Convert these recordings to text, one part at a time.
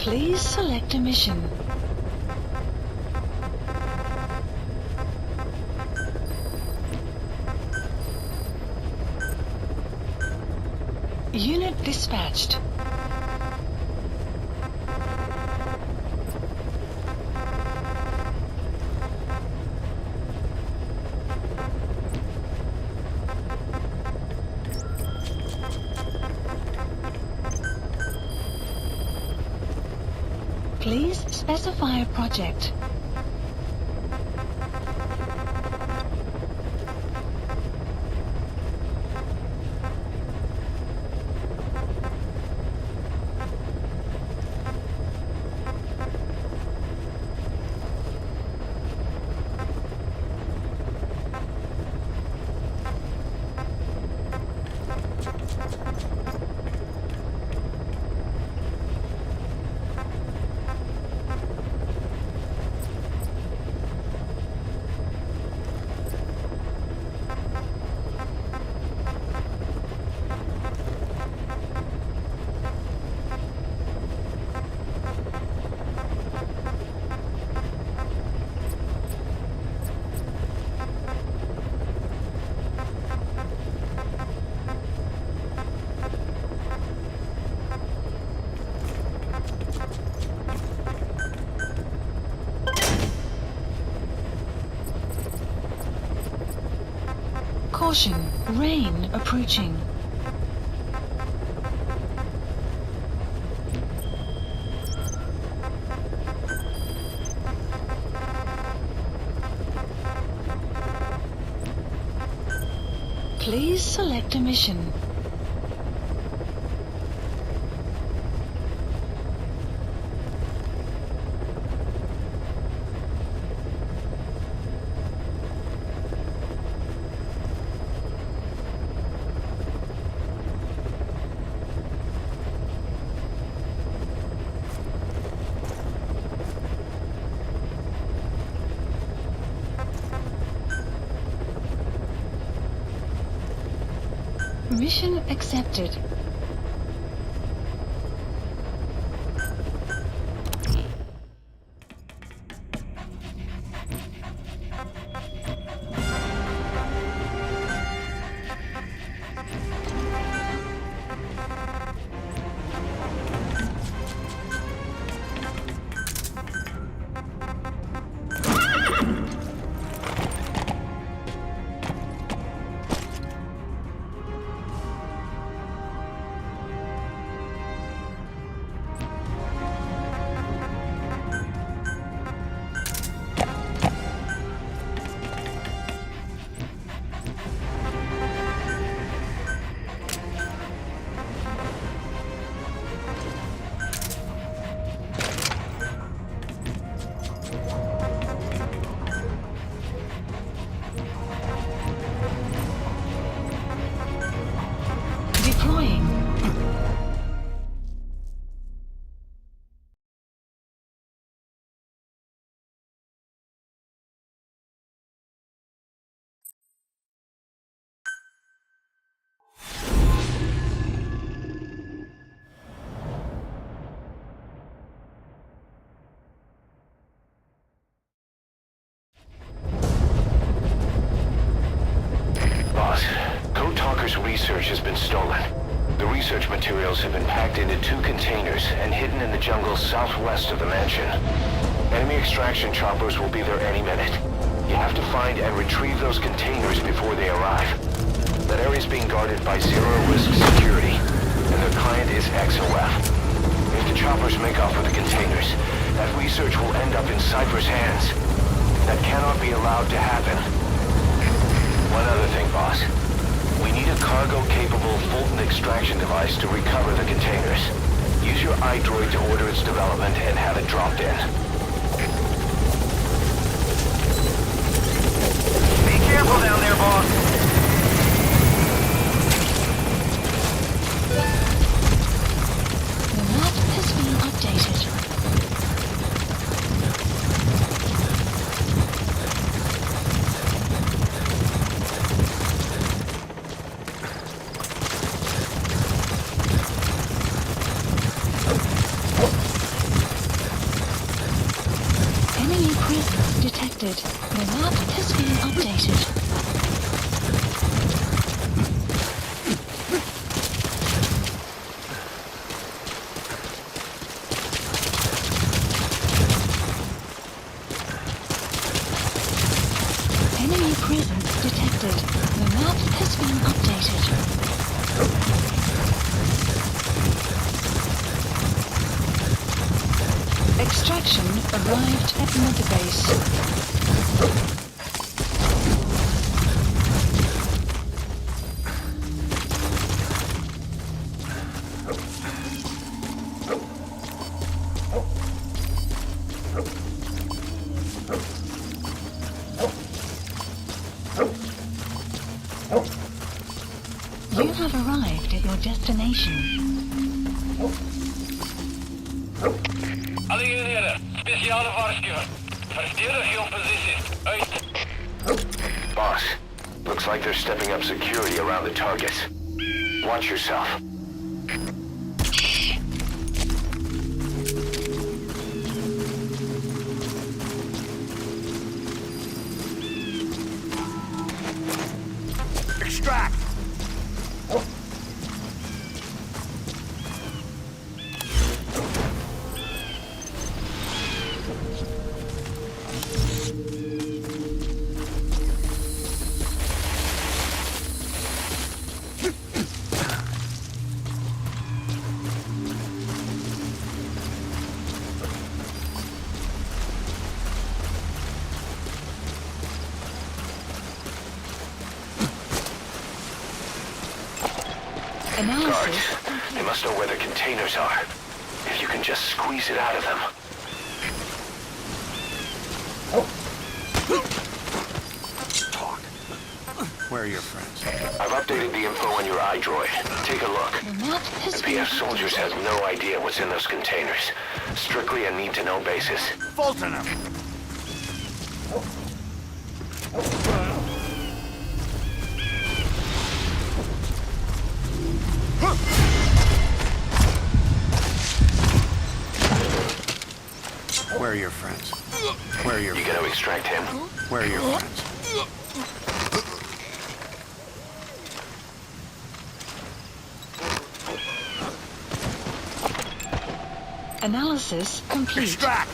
Please select a mission. Unit dispatched. Please specify a project. Caution, rain approaching. Please select a mission. Mission accepted. Deploying. Boss, Code Talker's research has been stolen. The research materials have been packed into 2 containers and hidden in the jungle southwest of the mansion. Enemy extraction choppers will be there any minute. You have to find and retrieve those containers before they arrive. That area is being guarded by zero-risk security, and their client is XOF. If the choppers make off with the containers, that research will end up in Cypher's hands. That cannot be allowed to happen. One other thing, boss. We need a cargo-capable Fulton extraction device to recover the containers. Use your iDroid to order its development and have it dropped in. Be careful down there, boss. The map has been updated. presence detected. The map has been updated. Extraction arrived at Mother Base. You have arrived at your destination. Alle eenheden, speciale waarschuwing. Verdedig your position. Uit. Boss, looks like they're stepping up security around the targets. Watch yourself. Extract. Analysis. Guards, they must know where the containers are. If you can just squeeze it out of them. Talk. Where are your friends? I've updated the info on your iDroid. Take a look. The map has been PF soldiers have no idea what's in those containers. Strictly a need-to-know basis. Fulton him! Where are your friends? Where are your You gonna extract him? Where are your friends? Analysis complete. Extract!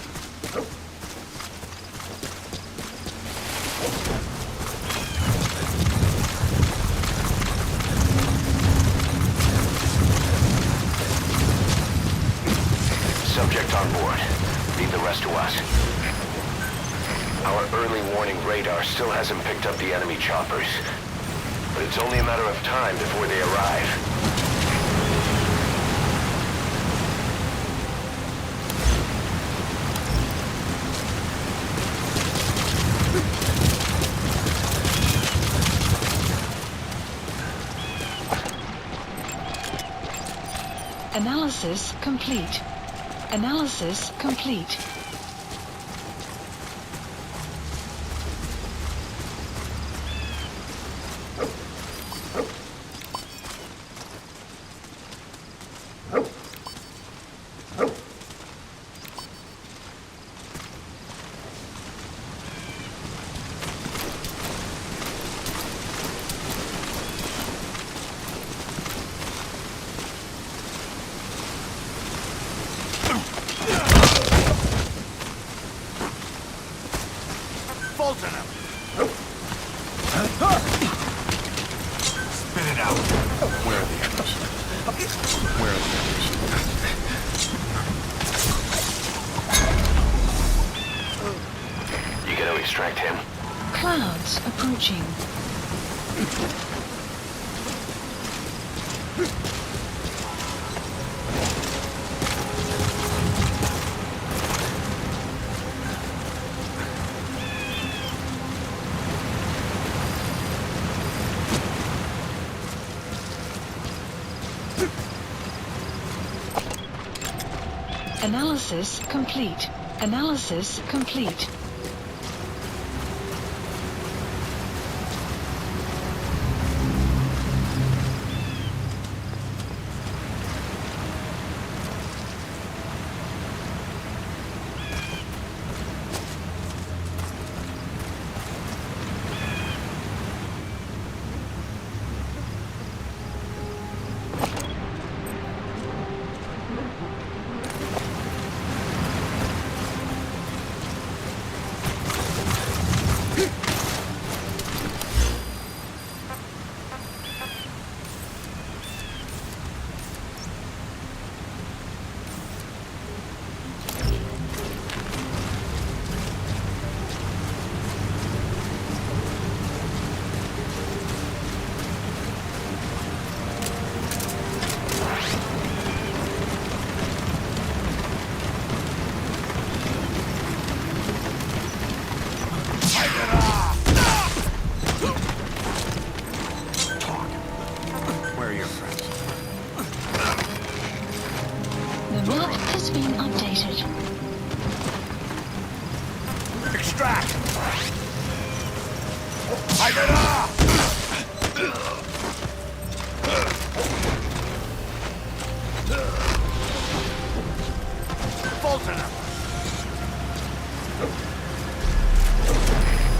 Subject on board. Leave the rest to us. Our early warning radar still hasn't picked up the enemy choppers. But it's only a matter of time before they arrive. Analysis complete. Analysis complete. Fulton him! Spit it out! Where are the others? Where are the others? You gonna extract him? Clouds approaching. Analysis complete. Analysis complete.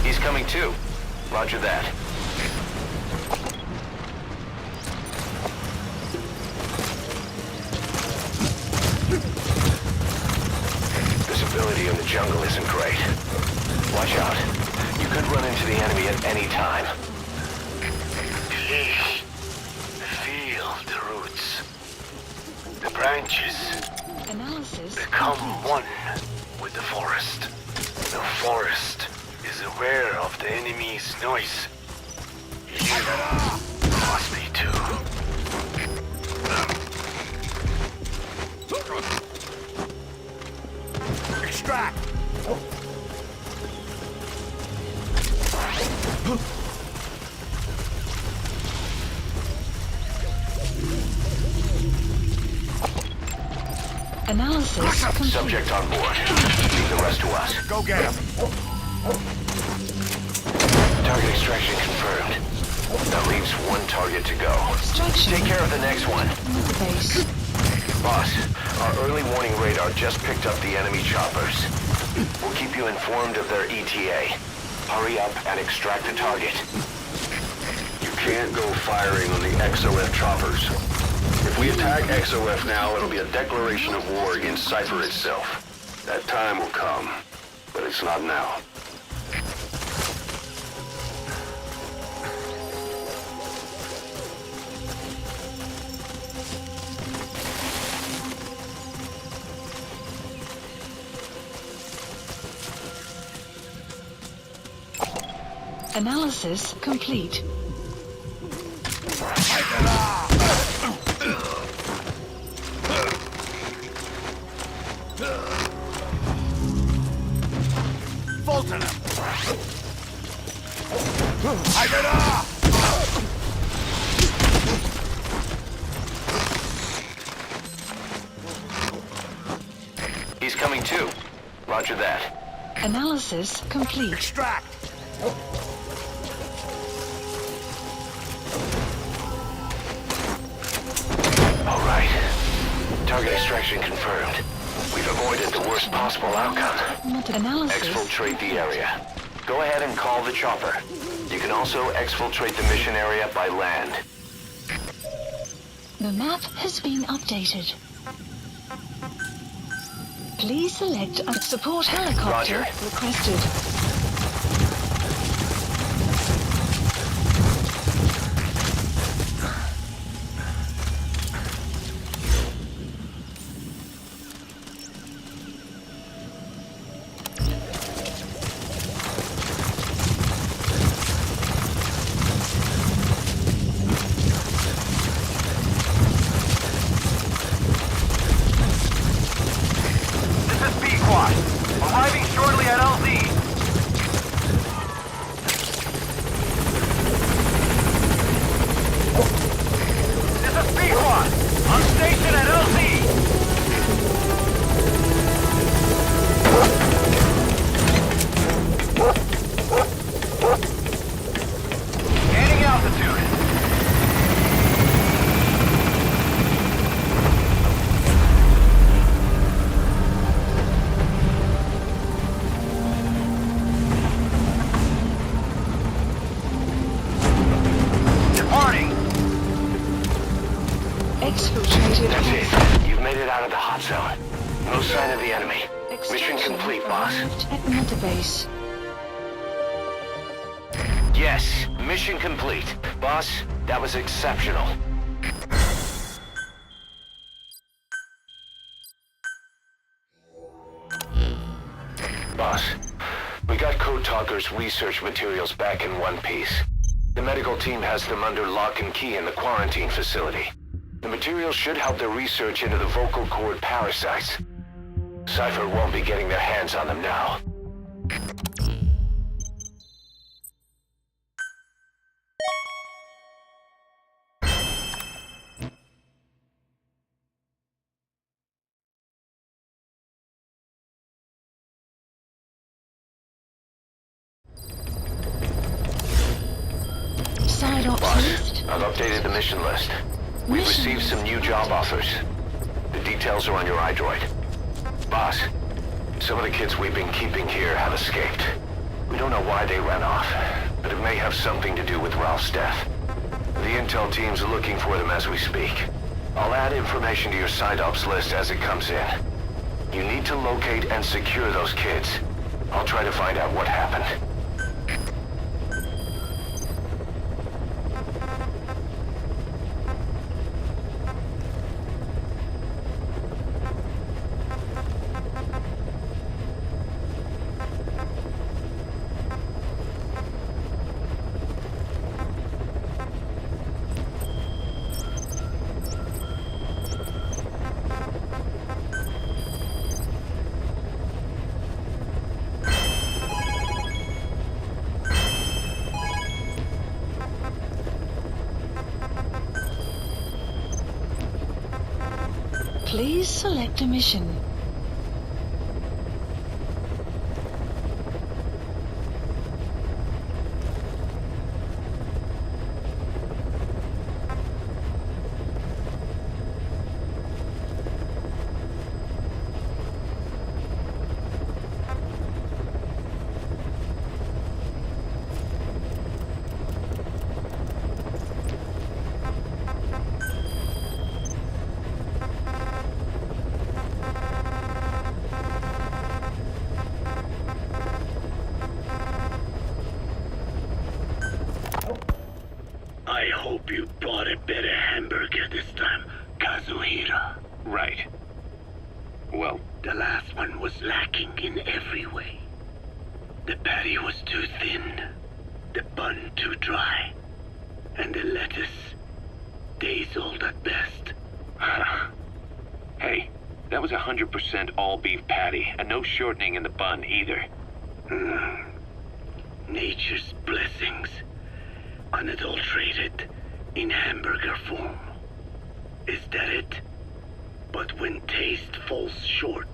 He's coming too. Roger that. Visibility in the jungle isn't great. Watch out. You could run into the enemy at any time. Please, feel the roots. The branches Analysis become complete. one with the forest. The forest is aware of the enemy's noise. You must be too. Extract! Analysis complete. Subject on board. Leave the rest to us. Go get him! Target extraction confirmed. That leaves one target to go. Extraction. Take care of the next one. Another base. Boss, our early warning radar just picked up the enemy choppers. We'll keep you informed of their ETA. Hurry up and extract the target. You can't go firing on the XOF choppers. If we attack XOF now, it'll be a declaration of war against Cypher itself. That time will come, but it's not now. Analysis complete. Fulton him! He's coming too. Roger that. Analysis complete. Extract! All right. Target extraction confirmed. We've avoided the worst possible outcome. Analysis. Exfiltrate the area. Go ahead and call the chopper. You can also exfiltrate the mission area by land. The map has been updated. Please select a support helicopter Roger. requested. Arriving shortly at LZ. This is B-Quad. On station at LZ. Gaining altitude. Exfiltrated. That's it. You've made it out of the hot zone. No sign of the enemy. Mission Extraction complete, boss. arrived at another base. Yes, mission complete. Boss, that was exceptional. Boss, we got Code Talker's research materials back in one piece. The medical team has them under lock and key in the quarantine facility. The materials should help their research into the vocal cord parasites. Cypher won't be getting their hands on them now. side ops Boss, list? I've updated the mission list. We've Mission received some new job offers. The details are on your iDroid. Boss, some of the kids we've been keeping here have escaped. We don't know why they ran off, but it may have something to do with Ralph's death. The intel team's looking for them as we speak. I'll add information to your side ops list as it comes in. You need to locate and secure those kids. I'll try to find out what happened. Please select a mission. I hope you bought a better hamburger this time, Kazuhira. Right. Well, The last one was lacking in every way. The patty was too thin, the bun too dry, and the lettuce days old at best. hey, that was 100% all beef patty, and no shortening in the bun either. Nature's blessings, unadulterated, in hamburger form. Is that it? But when taste falls short,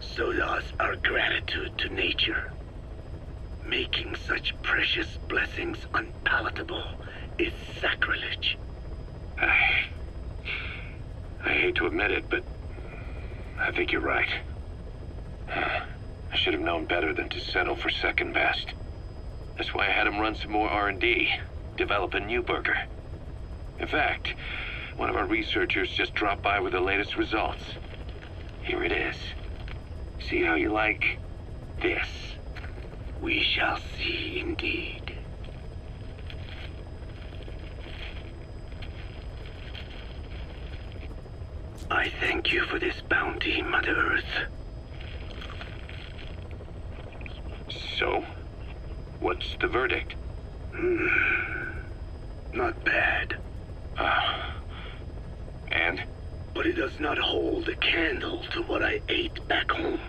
so does our gratitude to nature. Making such precious blessings unpalatable is sacrilege. I hate to admit it, but I think you're right. I should have known better than to settle for second best. That's why I had him run some more R&D, develop a new burger. In fact, one of our researchers just dropped by with the latest results. Here it is. See how you like this? We shall see indeed. I thank you for this bounty, Mother Earth. So, what's the verdict? Not bad, And? but it does not hold a candle to what I ate back home.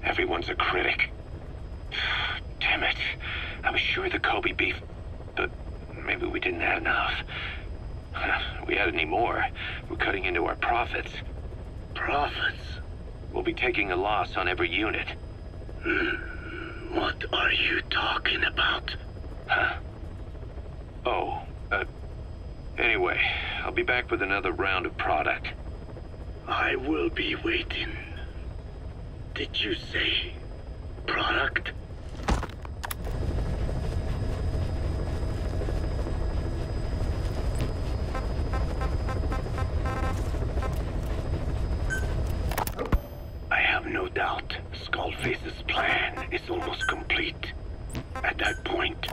Everyone's a critic. Damn it. I was sure the Kobe beef, but maybe we didn't have enough. If we had any more, we're cutting into our profits. Profits? We'll be taking a loss on every unit. What are you talking about? Huh? Oh, anyway, I'll be back with another round of product. I will be waiting. Did you say product? I have no doubt Skullface's plan is almost complete. At that point...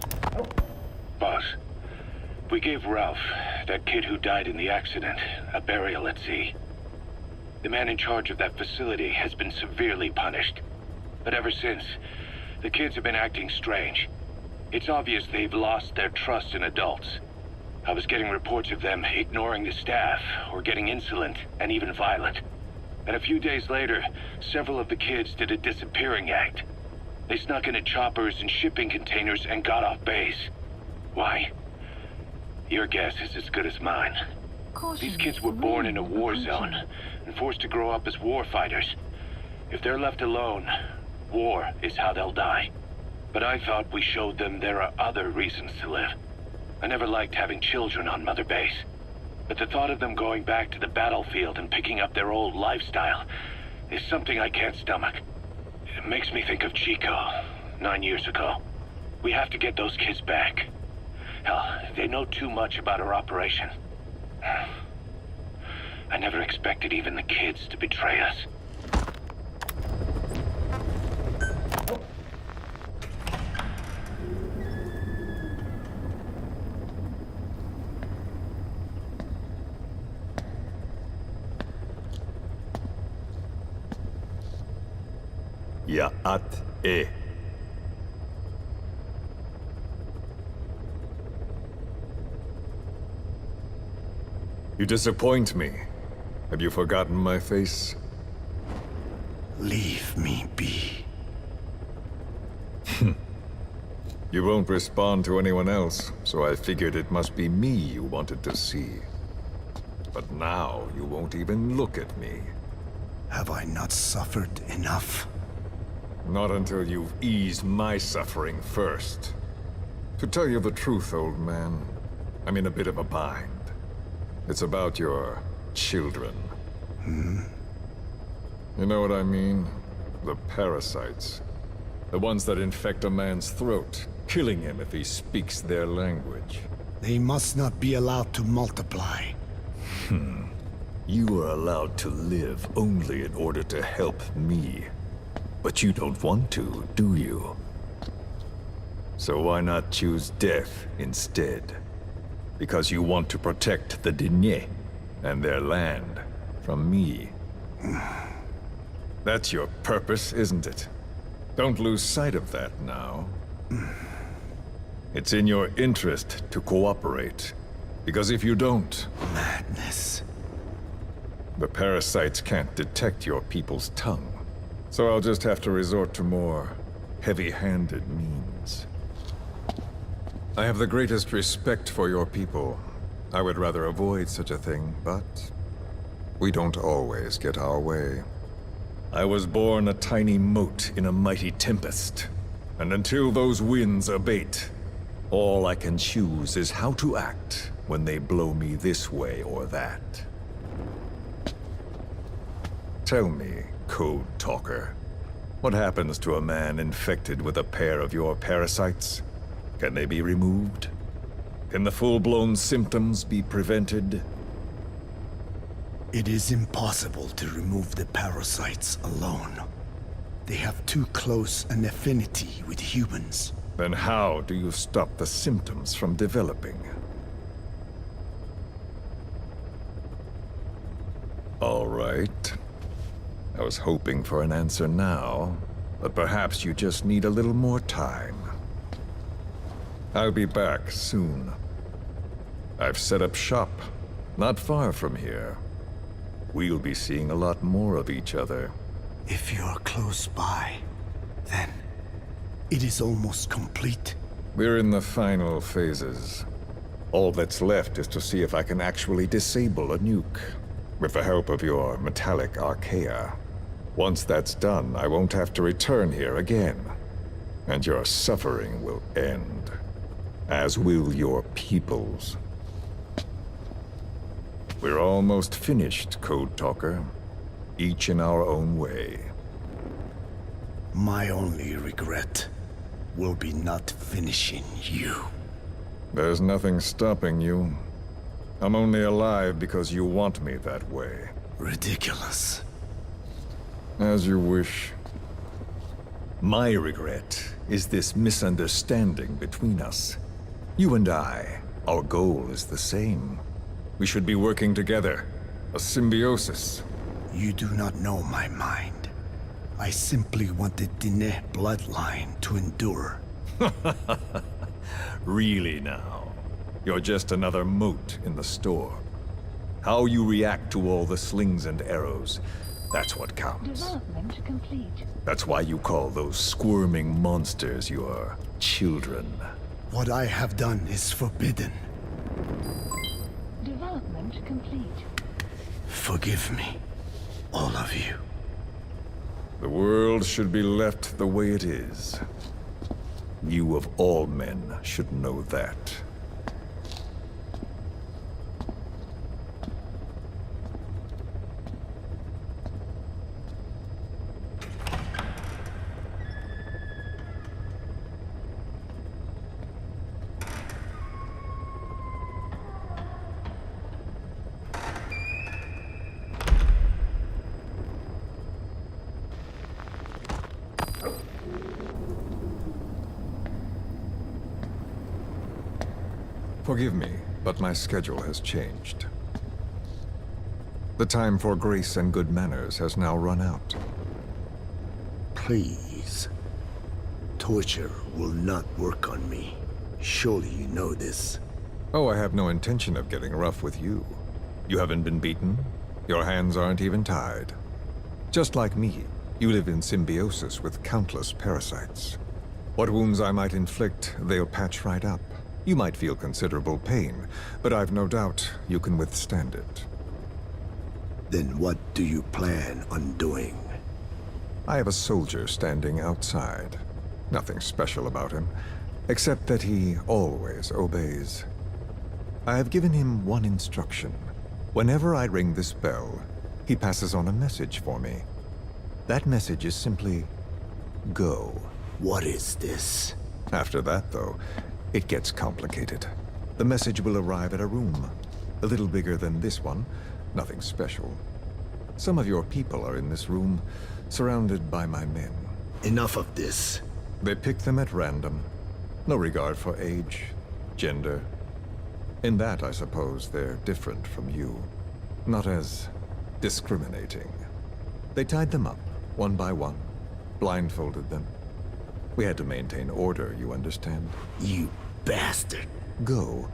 Boss, we gave Ralph, that kid who died in the accident, a burial at sea. The man in charge of that facility has been severely punished. But ever since, the kids have been acting strange. It's obvious they've lost their trust in adults. I was getting reports of them ignoring the staff, or getting insolent and even violent. And a few days later, several of the kids did a disappearing act. They snuck into choppers and shipping containers and got off base. Why? Your guess is as good as mine. Caution, These kids were born in a war approaching. zone and forced to grow up as war fighters. If they're left alone, war is how they'll die. But I thought we showed them there are other reasons to live. I never liked having children on Mother Base. But the thought of them going back to the battlefield and picking up their old lifestyle is something I can't stomach. It makes me think of Chico, 9 years ago. We have to get those kids back. Hell, they know too much about our operation. I never expected even the kids to betray us. Ya'at-e. You disappoint me. Have you forgotten my face? Leave me be. You won't respond to anyone else, so I figured it must be me you wanted to see. But now you won't even look at me. Have I not suffered enough? Not until you've eased my suffering first. To tell you the truth, old man, I'm in a bit of a bind. It's about your children. You know what I mean? The parasites. The ones that infect a man's throat, killing him if he speaks their language. They must not be allowed to multiply. You are allowed to live only in order to help me. But you don't want to, do you? So why not choose death instead? Because you want to protect the Diné and their land from me. That's your purpose, isn't it? Don't lose sight of that now. It's in your interest to cooperate. Because if you don't... Madness. The parasites can't detect your people's tongue. So I'll just have to resort to more heavy-handed means. I have the greatest respect for your people. I would rather avoid such a thing, but we don't always get our way. I was born a tiny mote in a mighty tempest, and until those winds abate, all I can choose is how to act when they blow me this way or that. Tell me, Code Talker, what happens to a man infected with a pair of your parasites? Can they be removed? Can the full-blown symptoms be prevented? It is impossible to remove the parasites alone. They have too close an affinity with humans. Then how do you stop the symptoms from developing? All right. I was hoping for an answer now, but perhaps you just need a little more time. I'll be back soon. I've set up shop, not far from here. We'll be seeing a lot more of each other. If you're close by, then it is almost complete. We're in the final phases. All that's left is to see if I can actually disable a nuke, with the help of your metallic archaea. Once that's done, I won't have to return here again, and your suffering will end, as will your people's. We're almost finished, Code Talker, each in our own way. My only regret will be not finishing you. There's nothing stopping you. I'm only alive because you want me that way. Ridiculous. As you wish. My regret is this misunderstanding between us. You and I, our goal is the same. We should be working together. A symbiosis. You do not know my mind. I simply want the Diné bloodline to endure. Really now? You're just another mote in the storm. How you react to all the slings and arrows, that's what counts. Development complete. That's why you call those squirming monsters your children. What I have done is forbidden. Development complete. Forgive me, all of you. The world should be left the way it is. You of all men should know that. Forgive me, but my schedule has changed. The time for grace and good manners has now run out. Please. Torture will not work on me. Surely you know this. Oh, I have no intention of getting rough with you. You haven't been beaten. Your hands aren't even tied. Just like me, you live in symbiosis with countless parasites. What wounds I might inflict, they'll patch right up. You might feel considerable pain, but I've no doubt you can withstand it. Then what do you plan on doing? I have a soldier standing outside. Nothing special about him, except that he always obeys. I have given him one instruction. Whenever I ring this bell, he passes on a message for me. That message is simply, go. What is this? After that, though, it gets complicated. The message will arrive at a room, a little bigger than this one, nothing special. Some of your people are in this room, surrounded by my men. Enough of this. They pick them at random. No regard for age, gender. In that, I suppose, they're different from you. Not as discriminating. They tied them up, one by one, blindfolded them. We had to maintain order, you understand? You bastard. Go.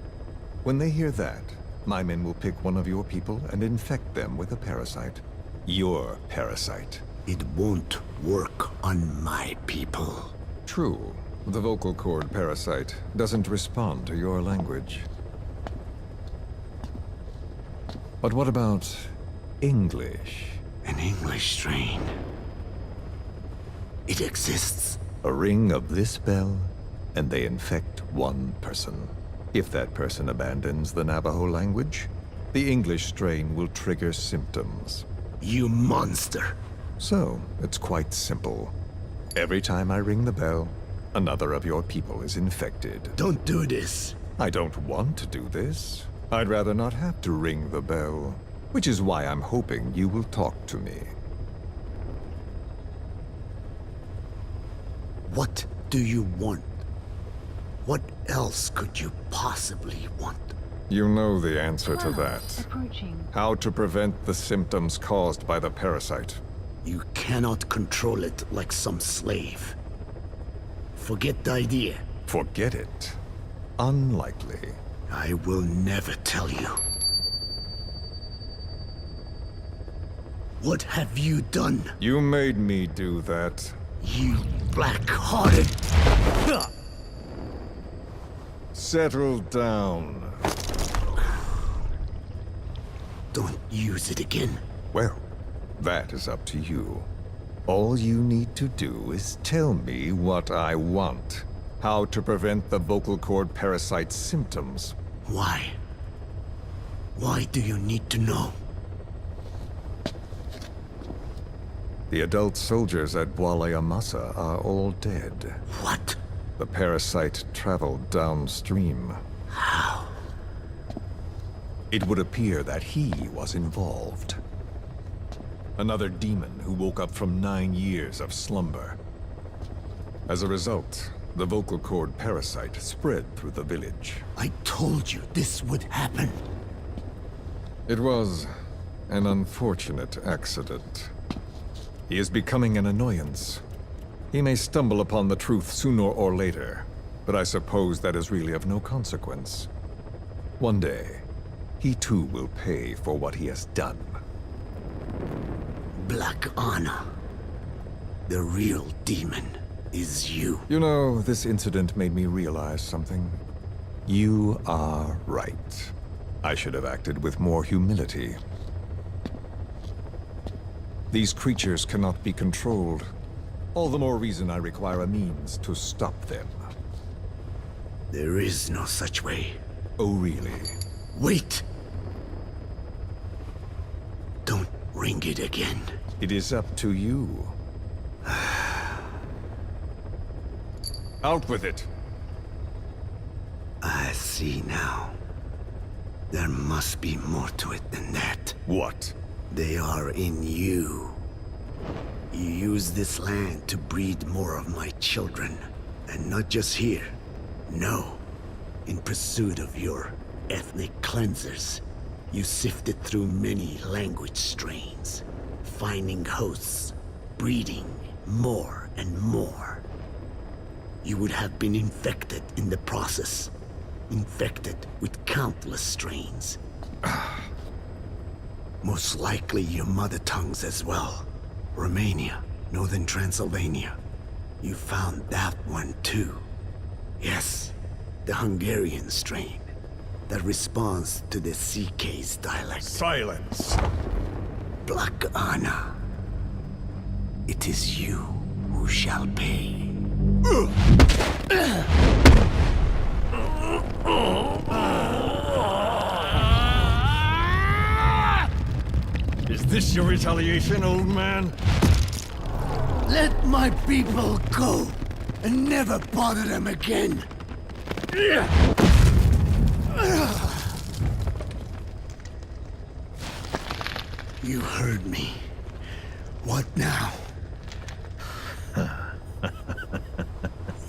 When they hear that, my men will pick one of your people and infect them with a parasite. Your parasite. It won't work on my people. True. The vocal cord parasite doesn't respond to your language. But what about English? An English strain. It exists. A ring of this bell, and they infect one person. If that person abandons the Navajo language, the English strain will trigger symptoms. You monster. So, it's quite simple. Every time I ring the bell, another of your people is infected. Don't do this. I don't want to do this. I'd rather not have to ring the bell, which is why I'm hoping you will talk to me. What do you want? What else could you possibly want? You know the answer to that. Approaching. How to prevent the symptoms caused by the parasite. You cannot control it like some slave. Forget the idea. Forget it. Unlikely. I will never tell you. What have you done? You made me do that. You black-hearted... Settle down. Don't use it again. Well, that is up to you. All you need to do is tell me what I want. How to prevent the vocal cord parasite's symptoms. Why? Why do you need to know? The adult soldiers at Amasa are all dead. What? The parasite traveled downstream. How? It would appear that he was involved. Another demon who woke up from 9 years of slumber. As a result, the vocal cord parasite spread through the village. I told you this would happen. It was an unfortunate accident. He is becoming an annoyance. He may stumble upon the truth sooner or later, but I suppose that is really of no consequence. One day, he too will pay for what he has done. Black Anna. The real demon is you. You know, this incident made me realize something. You are right. I should have acted with more humility. These creatures cannot be controlled. All the more reason I require a means to stop them. There is no such way. Oh, really? Wait! Don't ring it again. It is up to you. Out with it! I see now. There must be more to it than that. What? They are in you. You use this land to breed more of my children. And not just here. No. In pursuit of your ethnic cleansers, you sifted through many language strains, finding hosts, breeding more and more. You would have been infected in the process, infected with countless strains. Most likely your mother tongues as well. Romania, Northern Transylvania. You found that one too. Yes, the Hungarian strain that responds to the CK's dialect. Silence! Black Anna. It is you who shall pay. Is this your retaliation, old man? Let my people go and never bother them again. You heard me. What now?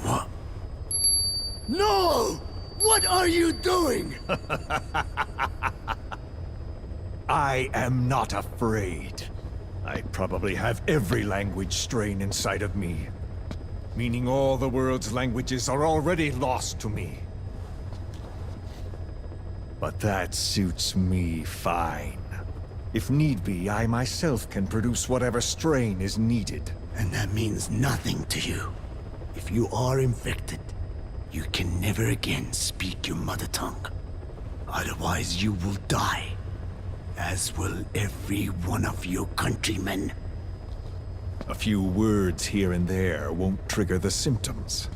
What? No! What are you doing? I am not afraid. I probably have every language strain inside of me. Meaning all the world's languages are already lost to me. But that suits me fine. If need be, I myself can produce whatever strain is needed. And that means nothing to you. If you are infected, you can never again speak your mother tongue. Otherwise you will die. As will every one of your countrymen. A few words here and there won't trigger the symptoms.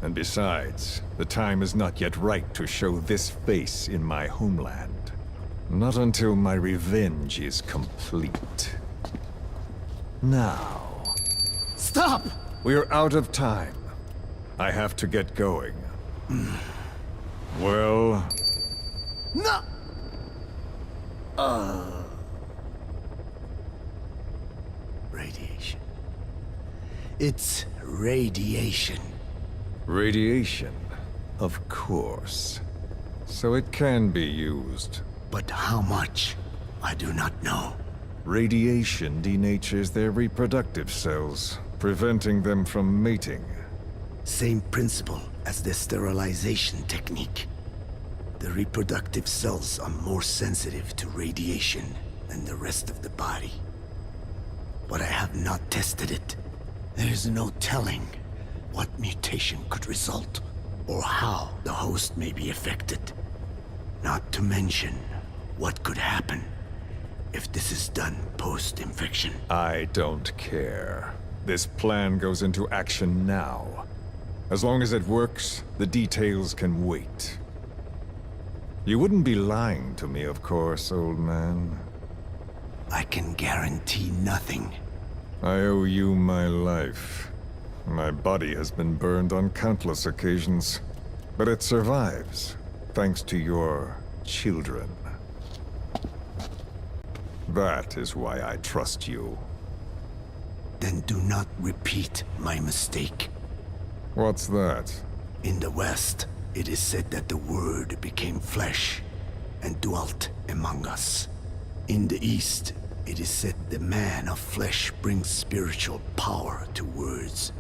And besides, the time is not yet right to show this face in my homeland. Not until my revenge is complete. Now... Stop! We're out of time. I have to get going. Well... No! Radiation. It's radiation. Radiation, of course. So it can be used. But how much? I do not know. Radiation denatures their reproductive cells, preventing them from mating. Same principle as the sterilization technique. The reproductive cells are more sensitive to radiation than the rest of the body. But I have not tested it. There is no telling what mutation could result, or how the host may be affected. Not to mention what could happen if this is done post-infection. I don't care. This plan goes into action now. As long as it works, the details can wait. You wouldn't be lying to me, of course, old man. I can guarantee nothing. I owe you my life. My body has been burned on countless occasions, but it survives, thanks to your children. That is why I trust you. Then do not repeat my mistake. What's that? In the West, it is said that the Word became flesh and dwelt among us. In the East, it is said the man of flesh brings spiritual power to words.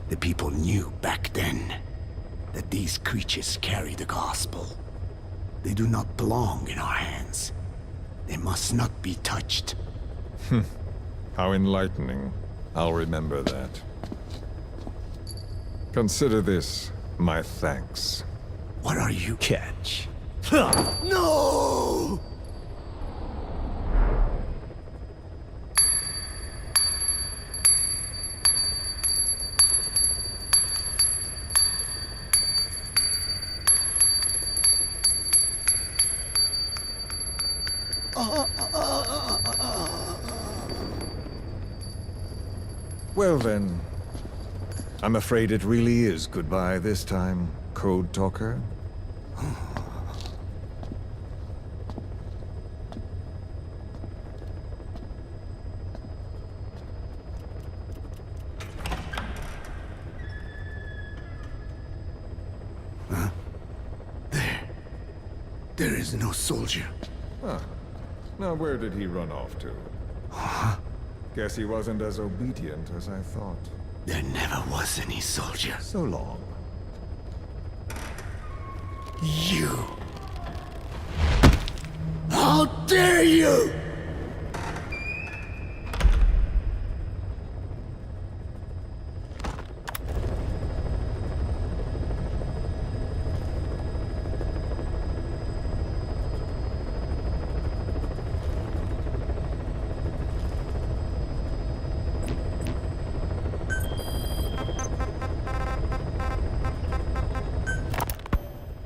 The people knew back then that these creatures carry the gospel. They do not belong in our hands. They must not be touched. How enlightening. I'll remember that. Consider this my thanks. What are you? Catch. No! Well then, I'm afraid it really is goodbye this time, Code Talker. Huh? There is no soldier. Huh. Now where did he run off to? Huh? Guess he wasn't as obedient as I thought. There never was any soldier. So long. You! How dare you!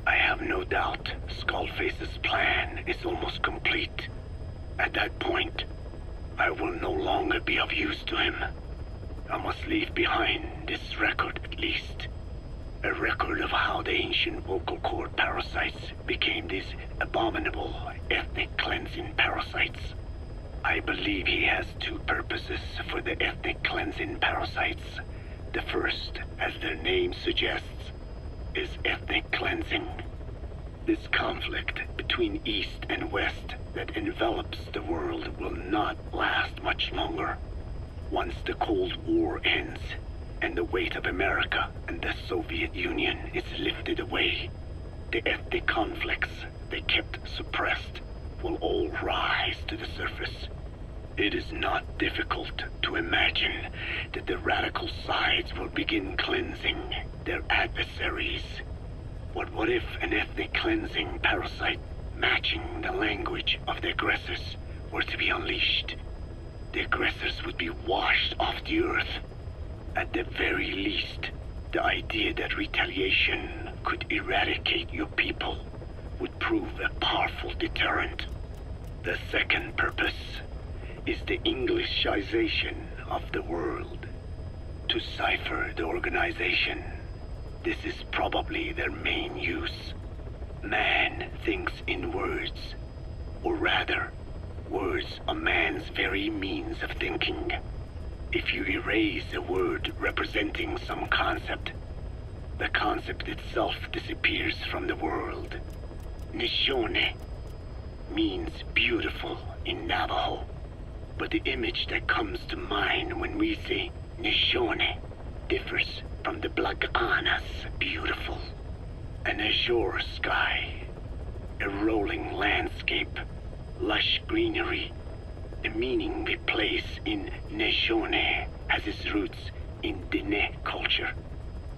I have no doubt Skullface's plan is almost complete. At that point, I will no longer be of use to him. I must leave behind this record at least. A record of how the ancient vocal cord parasites became these abominable ethnic cleansing parasites. I believe he has two purposes for the ethnic cleansing parasites. The first, as their name suggests, is ethnic cleansing. This conflict between East and West that envelops the world will not last much longer. Once the Cold War ends, and the weight of America and the Soviet Union is lifted away, the ethnic conflicts they kept suppressed will all rise to the surface. It is not difficult to imagine that the radical sides will begin cleansing their adversaries. But what if an ethnic cleansing parasite matching the language of the aggressors were to be unleashed? The aggressors would be washed off the earth. At the very least, the idea that retaliation could eradicate your people would prove a powerful deterrent. The second purpose is the Englishization of the world. To cipher the organization, this is probably their main use. Man thinks in words, or rather, words are man's very means of thinking. If you erase a word representing some concept, the concept itself disappears from the world. Nishone means beautiful in Navajo, but the image that comes to mind when we say Nishone differs from the Blagana's beautiful. An azure sky, a rolling landscape, lush greenery. The meaning we place in Nishone has its roots in Dene culture.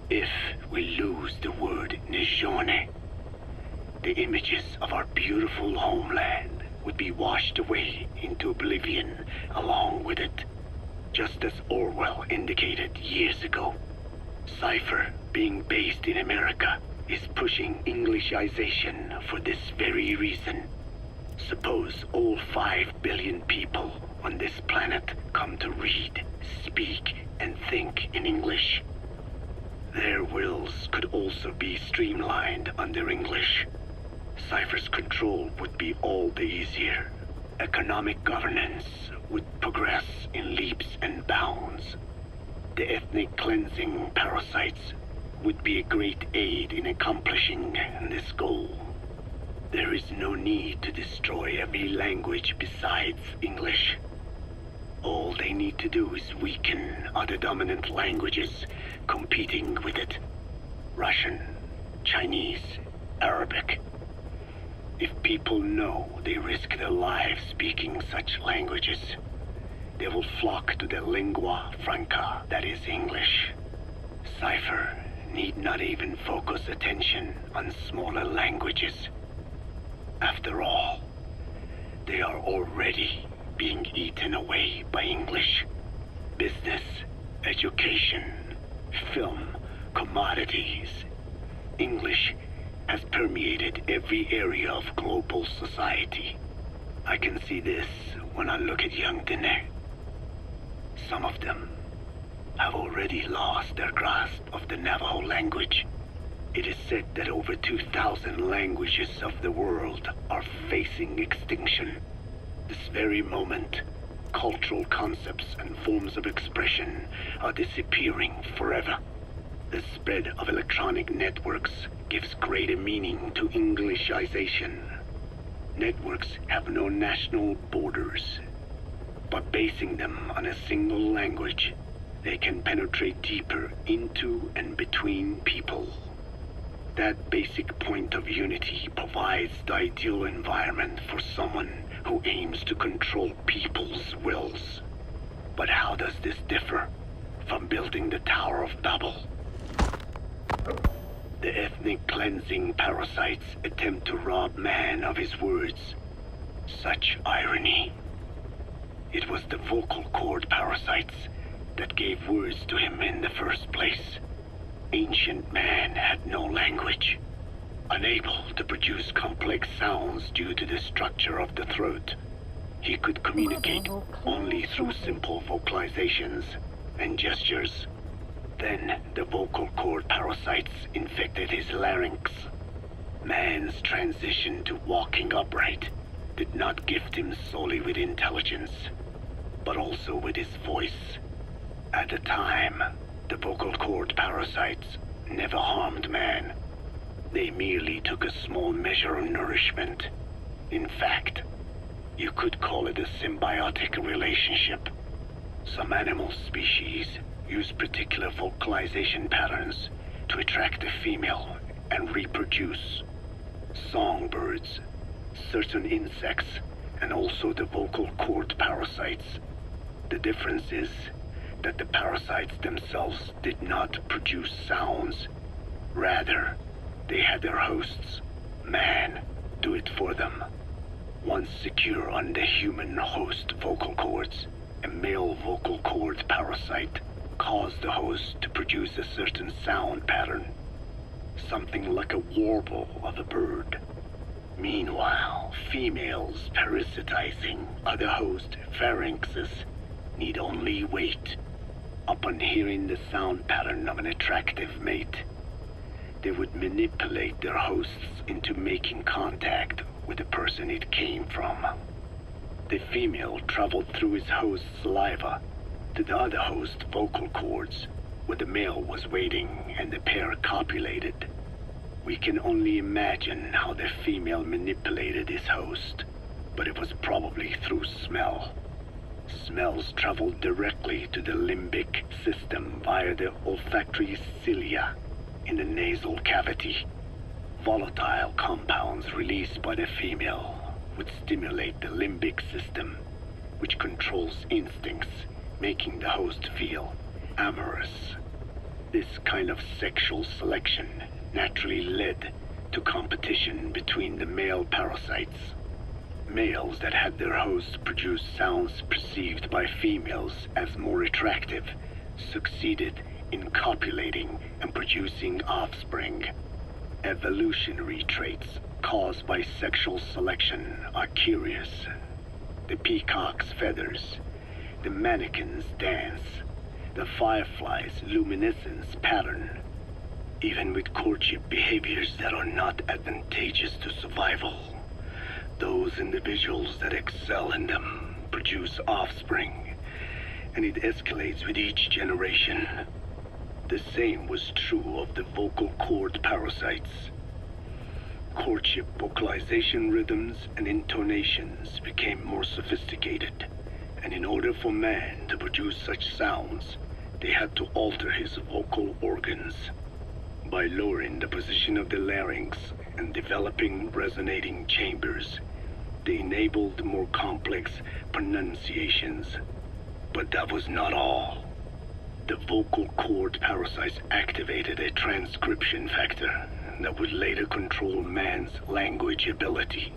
If we lose the word Nishone, the images of our beautiful homeland would be washed away into oblivion along with it, just as Orwell indicated years ago. Cipher, being based in America, is pushing Englishization for this very reason. Suppose all 5 billion people on this planet come to read, speak, and think in English. Their wills could also be streamlined under English. Cipher's control would be all the easier. Economic governance would progress in leaps and bounds. The ethnic cleansing parasites would be a great aid in accomplishing this goal. There is no need to destroy every language besides English. All they need to do is weaken other dominant languages competing with it. Russian, Chinese, Arabic. If people know they risk their lives speaking such languages, they will flock to the lingua franca that is English. Cipher need not even focus attention on smaller languages. After all, they are already being eaten away by English. Business, education, film, commodities. English has permeated every area of global society. I can see this when I look at young Dene. Some of them have already lost their grasp of the Navajo language. It is said that over 2,000 languages of the world are facing extinction. This very moment, cultural concepts and forms of expression are disappearing forever. The spread of electronic networks gives greater meaning to Englishization Networks have no national borders. By basing them on a single language, they can penetrate deeper into and between people. That basic point of unity provides the ideal environment for someone who aims to control people's wills. But how does this differ from building the Tower of Babel? The ethnic cleansing parasites attempt to rob man of his words. Such irony. It was the vocal cord parasites that gave words to him in the first place. Ancient man had no language, unable to produce complex sounds due to the structure of the throat. He could communicate only through simple vocalizations and gestures. Then the vocal cord parasites infected his larynx. Man's transition to walking upright did not gift him solely with intelligence, but also with his voice. At the time, the vocal cord parasites never harmed man. They merely took a small measure of nourishment. In fact, you could call it a symbiotic relationship. Some animal species use particular vocalization patterns to attract a female and reproduce. Songbirds, certain insects, and also the vocal cord parasites. The difference is that the parasites themselves did not produce sounds. Rather, they had their hosts, man, do it for them. Once secure on the human host vocal cords, a male vocal cord parasite caused the host to produce a certain sound pattern, something like a warble of a bird. Meanwhile, females parasitizing other host pharynxes need only wait. Upon hearing the sound pattern of an attractive mate, they would manipulate their hosts into making contact with the person it came from. The female traveled through his host's saliva to the other host's vocal cords, where the male was waiting and the pair copulated. We can only imagine how the female manipulated his host, but it was probably through smell. Smells traveled directly to the limbic system via the olfactory cilia in the nasal cavity. Volatile compounds released by the female would stimulate the limbic system, which controls instincts, making the host feel amorous. This kind of sexual selection naturally led to competition between the male parasites. Males that had their hosts produce sounds perceived by females as more attractive succeeded in copulating and producing offspring. Evolutionary traits caused by sexual selection are curious. The peacock's feathers, the mannequin's dance, the firefly's luminescence pattern. Even with courtship behaviors that are not advantageous to survival, those individuals that excel in them produce offspring, and it escalates with each generation. The same was true of the vocal cord parasites. Courtship vocalization rhythms and intonations became more sophisticated, and in order for man to produce such sounds, they had to alter his vocal organs. By lowering the position of the larynx and developing resonating chambers, they enabled more complex pronunciations. But that was not all. The vocal cord parasites activated a transcription factor that would later control man's language ability.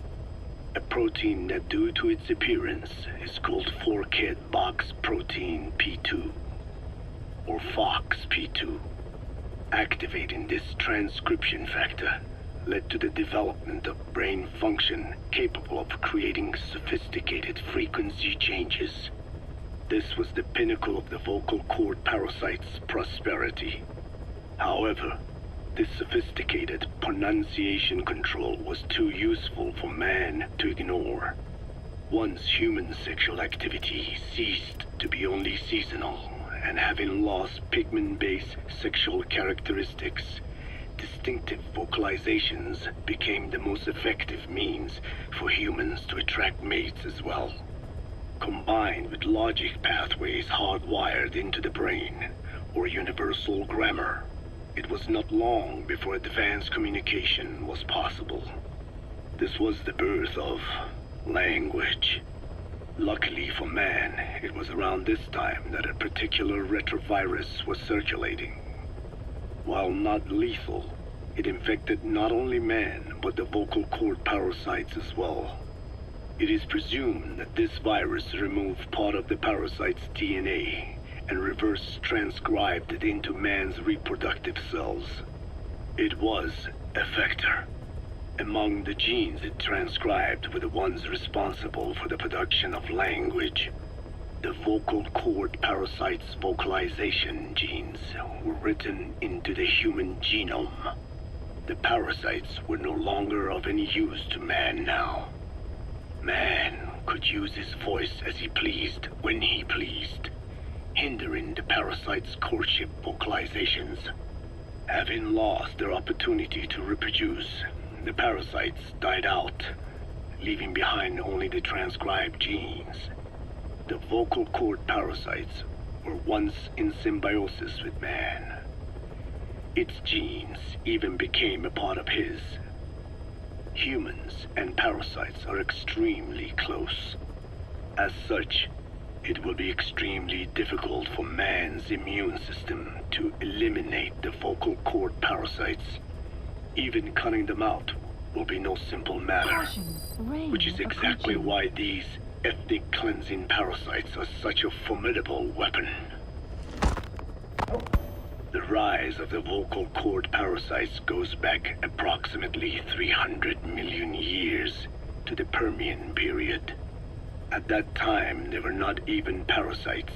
A protein that, due to its appearance, is called forkhead box protein P2, or FOXP2. Activating this transcription factor led to the development of brain function capable of creating sophisticated frequency changes. This was the pinnacle of the vocal cord parasite's prosperity. However, this sophisticated pronunciation control was too useful for man to ignore. Once human sexual activity ceased to be only seasonal, and having lost pigment-based sexual characteristics, distinctive vocalizations became the most effective means for humans to attract mates as well. Combined with logic pathways hardwired into the brain, or universal grammar, it was not long before advanced communication was possible. This was the birth of language. Luckily for man, it was around this time that a particular retrovirus was circulating. While not lethal, it infected not only man, but the vocal cord parasites as well. It is presumed that this virus removed part of the parasite's DNA and reverse transcribed it into man's reproductive cells. It was a vector. Among the genes it transcribed were the ones responsible for the production of language. The vocal cord parasite's vocalization genes were written into the human genome. The parasites were no longer of any use to man now. Man could use his voice as he pleased when he pleased, hindering the parasite's courtship vocalizations. Having lost their opportunity to reproduce, the parasites died out, leaving behind only the transcribed genes. The vocal cord parasites were once in symbiosis with man. Its genes even became a part of his. Humans and parasites are extremely close. As such, it will be extremely difficult for man's immune system to eliminate the vocal cord parasites. Even cutting them out will be no simple matter, Caution, rain which is exactly approaching. why these ethnic cleansing parasites are such a formidable weapon. The rise of the vocal cord parasites goes back approximately 300 million years to the Permian period. At that time, they were not even parasites,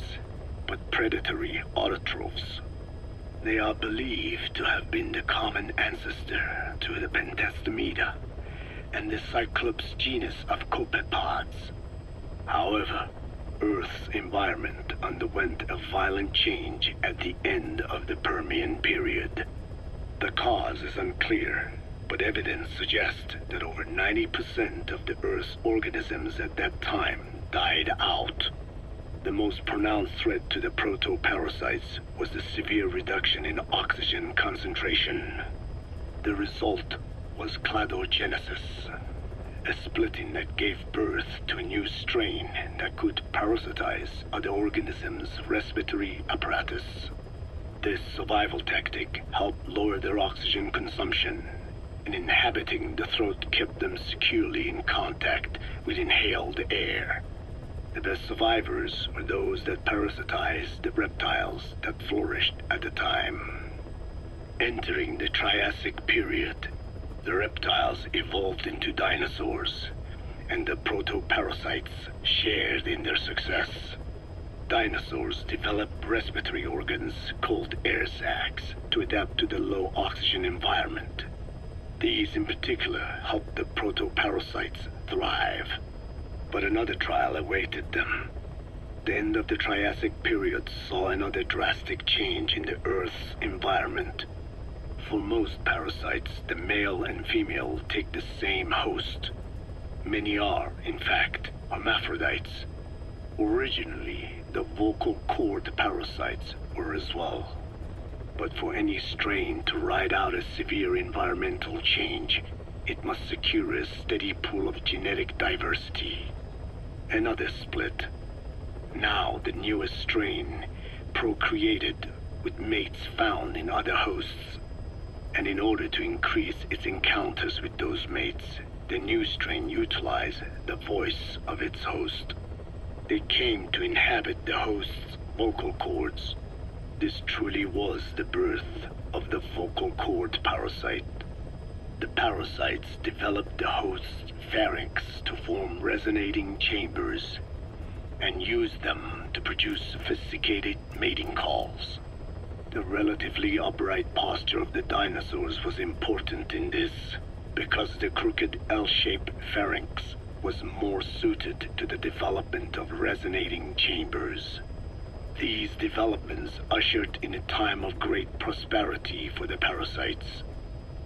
but predatory autotrophs. They are believed to have been the common ancestor to the Pentastomida and the Cyclops genus of copepods. However, Earth's environment underwent a violent change at the end of the Permian period. The cause is unclear, but evidence suggests that over 90% of the Earth's organisms at that time died out. The most pronounced threat to the proto-parasites was the severe reduction in oxygen concentration. The result was cladogenesis, a splitting that gave birth to a new strain that could parasitize other organisms' respiratory apparatus. This survival tactic helped lower their oxygen consumption, and inhabiting the throat kept them securely in contact with inhaled air. The best survivors were those that parasitized the reptiles that flourished at the time. Entering the Triassic period, the reptiles evolved into dinosaurs, and the proto-parasites shared in their success. Dinosaurs developed respiratory organs called air sacs to adapt to the low oxygen environment. These in particular helped the proto-parasites thrive. But another trial awaited them. The end of the Triassic period saw another drastic change in the Earth's environment. For most parasites, the male and female take the same host. Many are, in fact, hermaphrodites. Originally, the vocal cord parasites were as well. But for any strain to ride out a severe environmental change, it must secure a steady pool of genetic diversity. Another split. Now the newest strain procreated with mates found in other hosts. And in order to increase its encounters with those mates, the new strain utilized the voice of its host. They came to inhabit the host's vocal cords. This truly was the birth of the vocal cord parasite. The parasites developed the host's pharynx to form resonating chambers and used them to produce sophisticated mating calls. The relatively upright posture of the dinosaurs was important in this, because the crooked L-shaped pharynx was more suited to the development of resonating chambers. These developments ushered in a time of great prosperity for the parasites.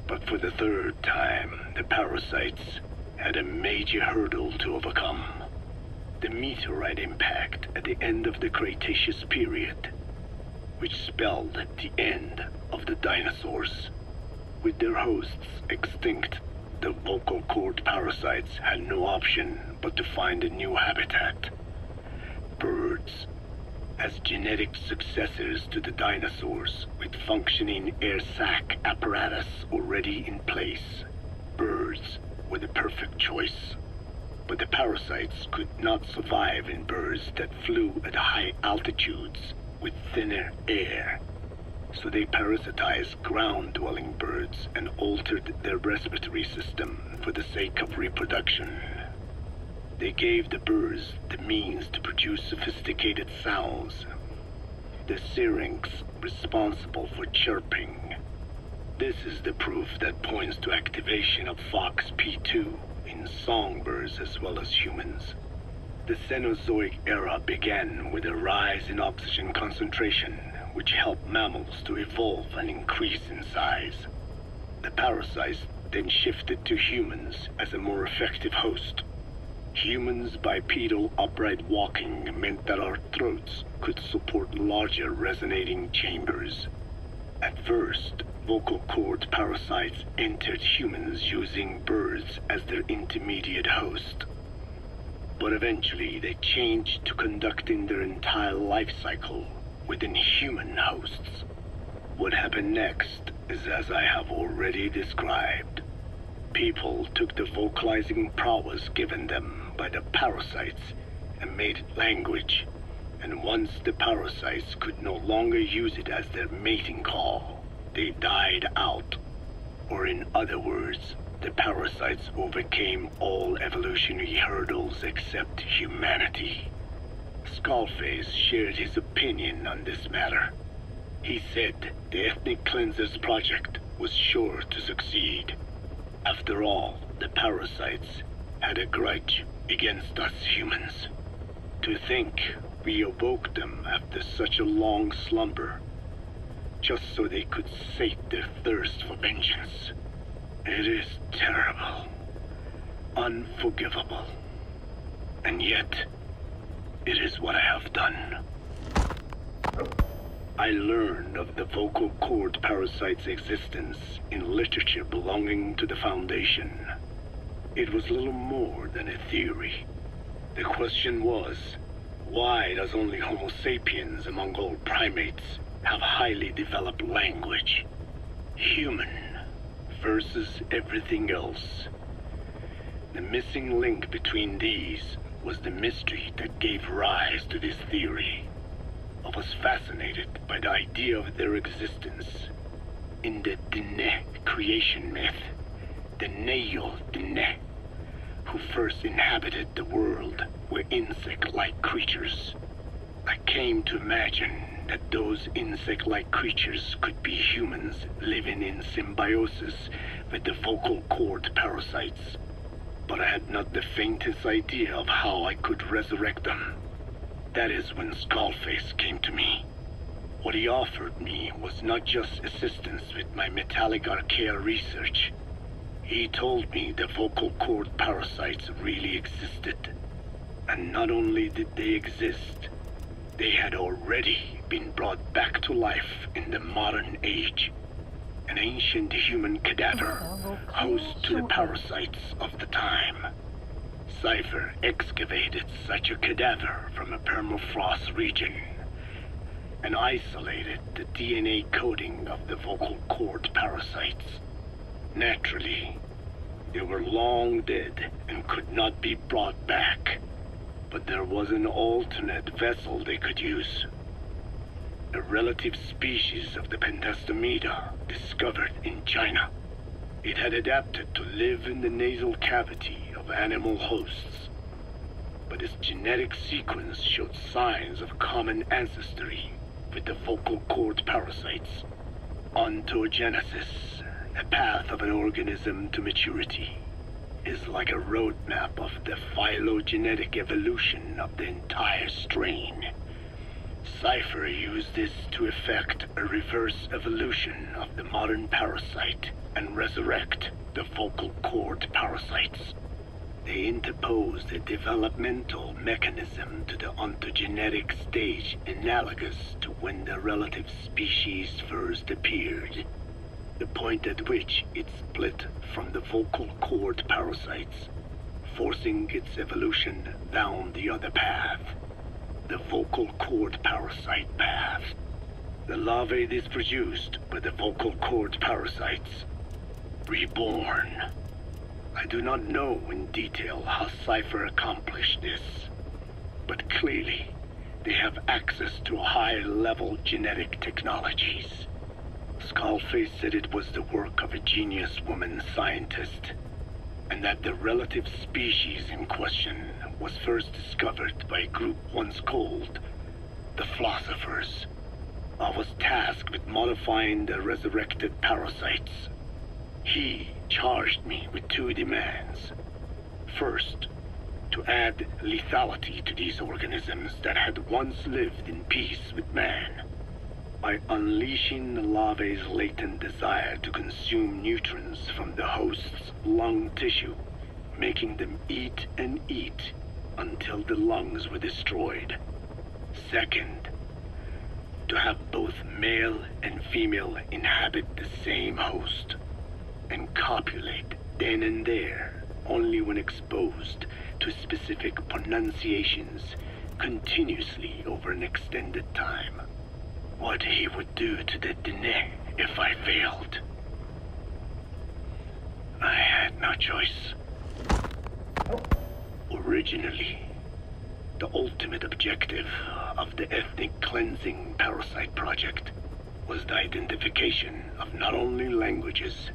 But for the third time, the parasites had a major hurdle to overcome. The meteorite impact at the end of the Cretaceous period, which spelled the end of the dinosaurs. With their hosts extinct, the vocal cord parasites had no option but to find a new habitat. Birds. As genetic successors to the dinosaurs, with functioning air sac apparatus already in place, birds were the perfect choice. But the parasites could not survive in birds that flew at high altitudes with thinner air. So they parasitized ground-dwelling birds and altered their respiratory system for the sake of reproduction. They gave the birds the means to produce sophisticated sounds, the syrinx responsible for chirping. This is the proof that points to activation of FOXP2 in songbirds as well as humans. The Cenozoic era began with a rise in oxygen concentration, which helped mammals to evolve and increase in size. The parasites then shifted to humans as a more effective host. Humans' bipedal upright walking meant that our throats could support larger resonating chambers. At first, vocal cord parasites entered humans using birds as their intermediate host. But eventually they changed to conducting their entire life cycle within human hosts. What happened next is as I have already described. People took the vocalizing prowess given them by the parasites and made it language, and once the parasites could no longer use it as their mating call, they died out. Or in other words, the parasites overcame all evolutionary hurdles except humanity. Skullface shared his opinion on this matter. He said the Ethnic Cleansers Project was sure to succeed. After all, the parasites had a grudge against us humans. To think we awoke them after such a long slumber, just so they could sate their thirst for vengeance. It is terrible, unforgivable, and yet, it is what I have done. I learned of the vocal cord parasite's existence in literature belonging to the Foundation. It was little more than a theory. The question was, why does only Homo sapiens among all primates have highly developed language? Human versus everything else. The missing link between these was the mystery that gave rise to this theory. I was fascinated by the idea of their existence. In the Dene creation myth, the Neo Dene, who first inhabited the world, were insect-like creatures. I came to imagine that those insect-like creatures could be humans living in symbiosis with the vocal cord parasites. But I had not the faintest idea of how I could resurrect them. That is when Skullface came to me. What he offered me was not just assistance with my metallic archaea research. He told me the vocal cord parasites really existed. And not only did they exist, they had already been brought back to life in the modern age. An ancient human cadaver, host to the parasites of the time. Cypher excavated such a cadaver from a permafrost region and isolated the DNA coding of the vocal cord parasites. Naturally, they were long dead and could not be brought back, but there was an alternate vessel they could use. A relative species of the Pentastomida discovered in China. It had adapted to live in the nasal cavity of animal hosts, but its genetic sequence showed signs of common ancestry with the vocal cord parasites. Ontogenesis, a path of an organism to maturity, is like a roadmap of the phylogenetic evolution of the entire strain. Cypher used this to effect a reverse evolution of the modern parasite and resurrect the vocal cord parasites. They interposed a developmental mechanism to the ontogenetic stage analogous to when the relative species first appeared, the point at which it split from the vocal cord parasites, forcing its evolution down the other path, the vocal cord parasite path. The larvae is produced by the vocal cord parasites, reborn. I do not know in detail how Cypher accomplished this, but clearly they have access to high-level genetic technologies. Skullface said it was the work of a genius woman scientist, and that the relative species in question was first discovered by a group once called the Philosophers. I was tasked with modifying the resurrected parasites. He charged me with 2 demands. First, to add lethality to these organisms that had once lived in peace with man, by unleashing the larvae's latent desire to consume nutrients from the host's lung tissue, making them eat and eat until the lungs were destroyed. Second, to have both male and female inhabit the same host and copulate then and there only when exposed to specific pronunciations continuously over an extended time. What he would do to the Dene if I failed. I had no choice. Originally, the ultimate objective of the ethnic cleansing parasite project was the identification of not only languages,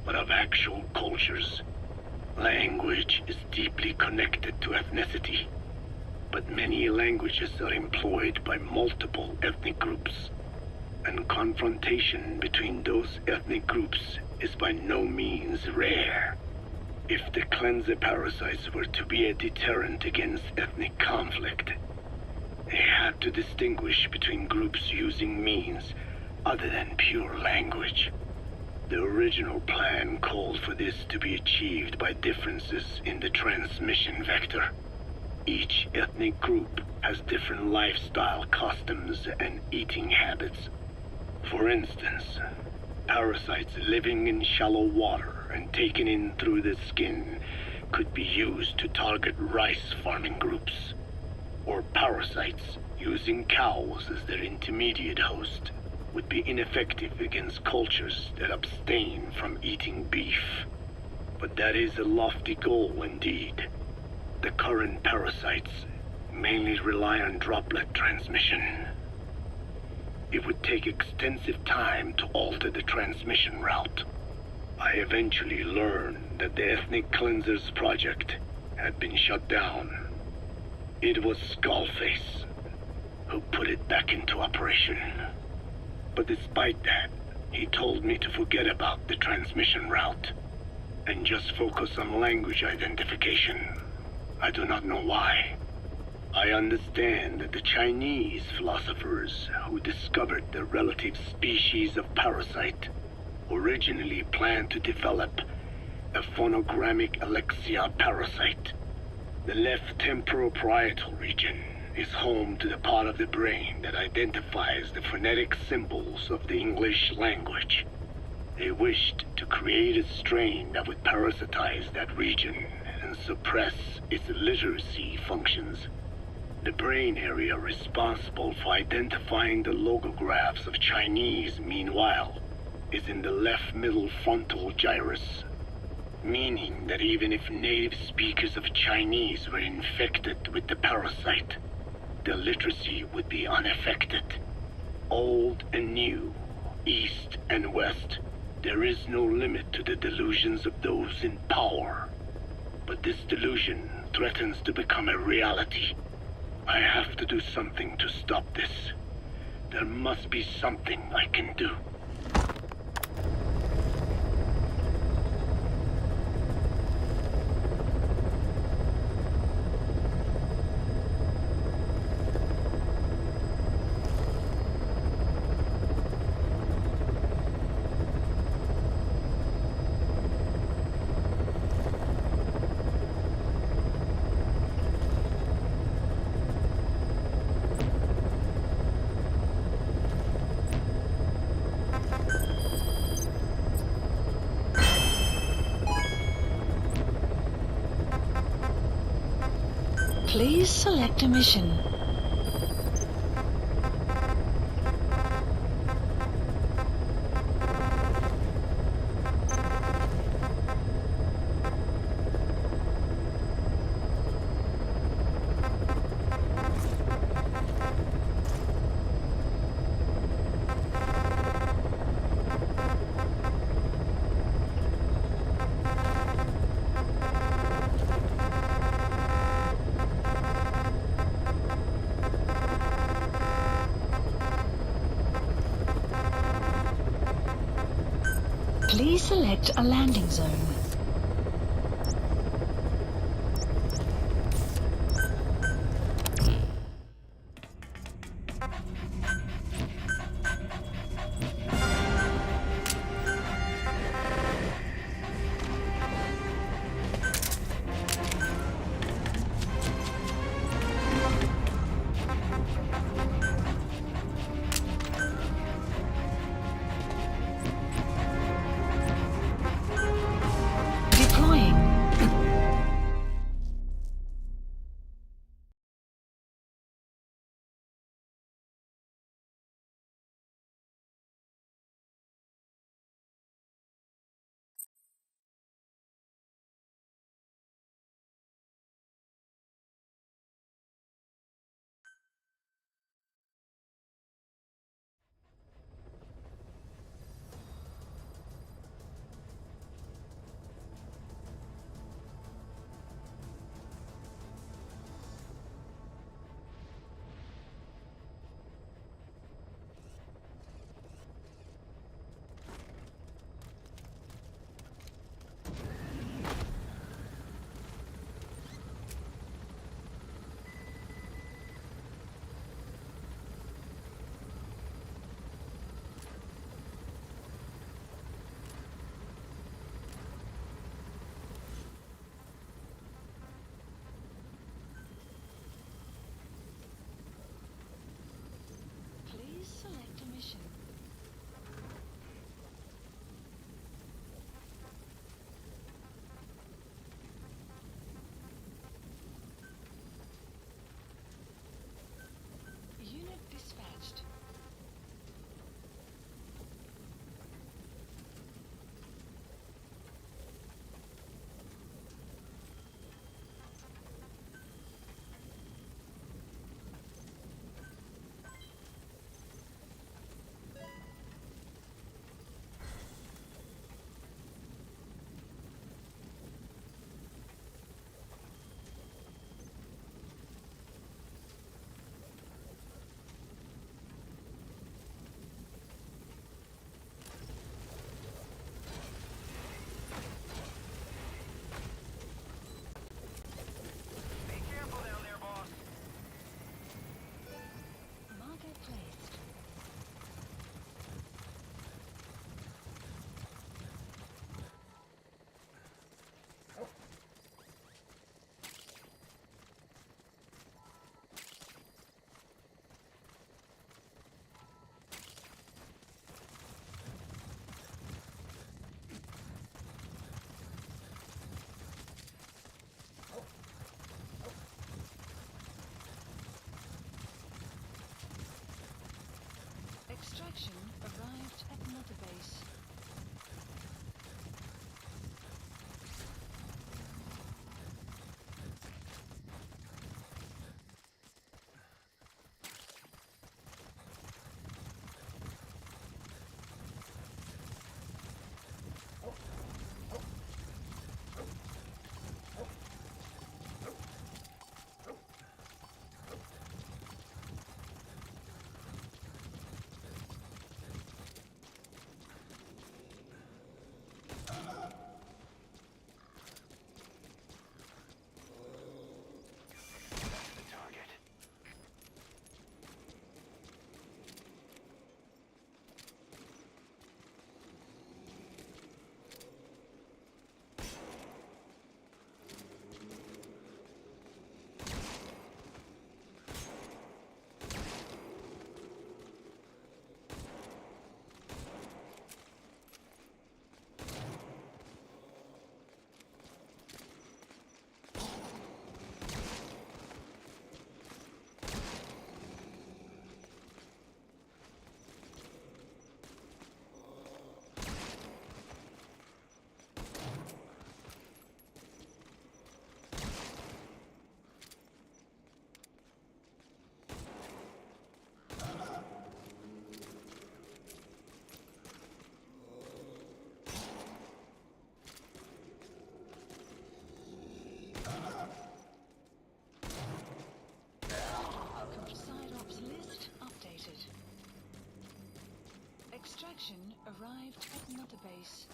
but of actual cultures. Language is deeply connected to ethnicity, but many languages are employed by multiple ethnic groups, and confrontation between those ethnic groups is by no means rare. If the cleanser parasites were to be a deterrent against ethnic conflict, they had to distinguish between groups using means other than pure language. The original plan called for this to be achieved by differences in the transmission vector. Each ethnic group has different lifestyle customs and eating habits. For instance, parasites living in shallow water and taken in through the skin could be used to target rice farming groups, or parasites using cows as their intermediate host would be ineffective against cultures that abstain from eating beef. But that is a lofty goal indeed. The current parasites mainly rely on droplet transmission. It would take extensive time to alter the transmission route. I eventually learned that the Ethnic Cleansers project had been shut down. It was Skullface who put it back into operation. But despite that, he told me to forget about the transmission route and just focus on language identification. I do not know why. I understand that the Chinese philosophers who discovered the relative species of parasite originally planned to develop a phonogrammic Alexia parasite. The left temporal parietal region is home to the part of the brain that identifies the phonetic symbols of the English language. They wished to create a strain that would parasitize that region and suppress its literacy functions. The brain area responsible for identifying the logographs of Chinese, meanwhile, is in the left middle frontal gyrus, meaning that even if native speakers of Chinese were infected with the parasite, the literacy would be unaffected. Old and new, east and west, there is no limit to the delusions of those in power. But this delusion threatens to become a reality. I have to do something to stop this. There must be something I can do. Please select a mission. Please select a landing zone. extraction arrived at Mother Base.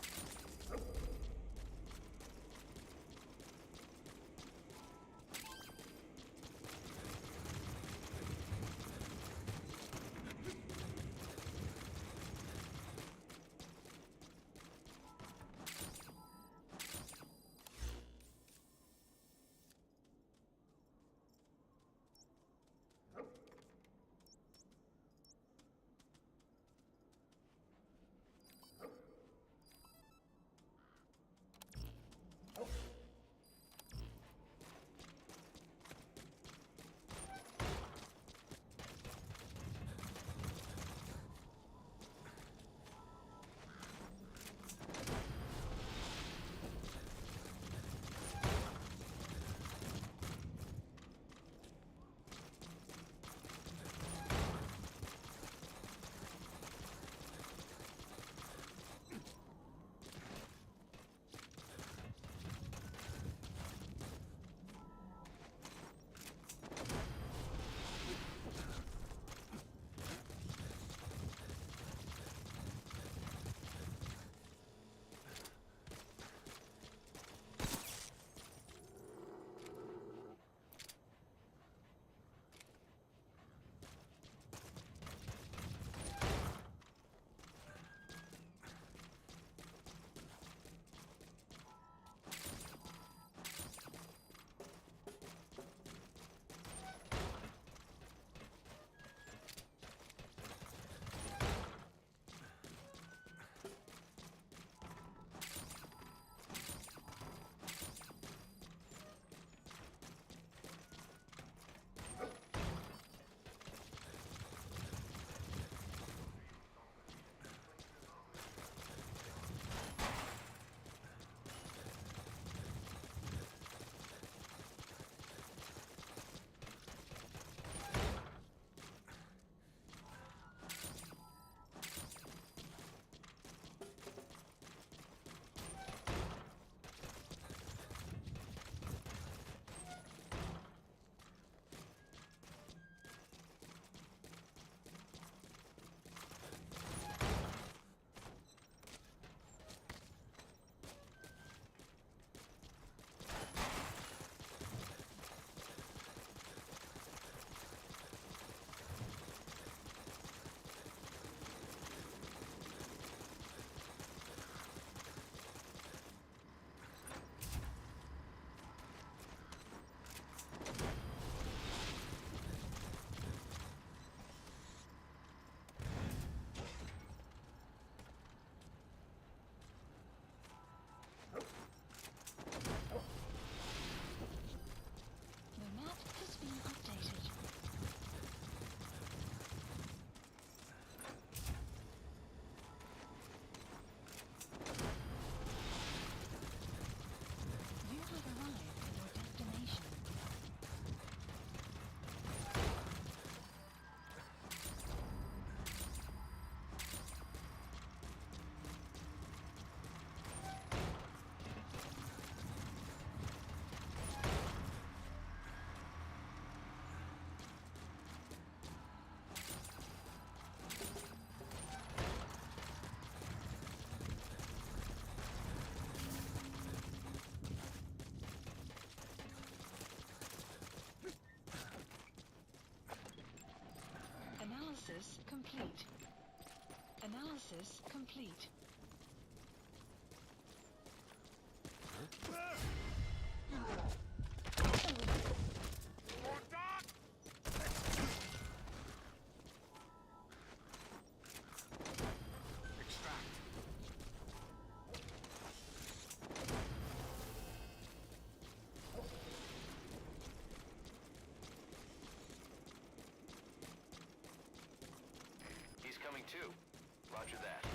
Analysis complete. Analysis complete. He's coming too. Roger that.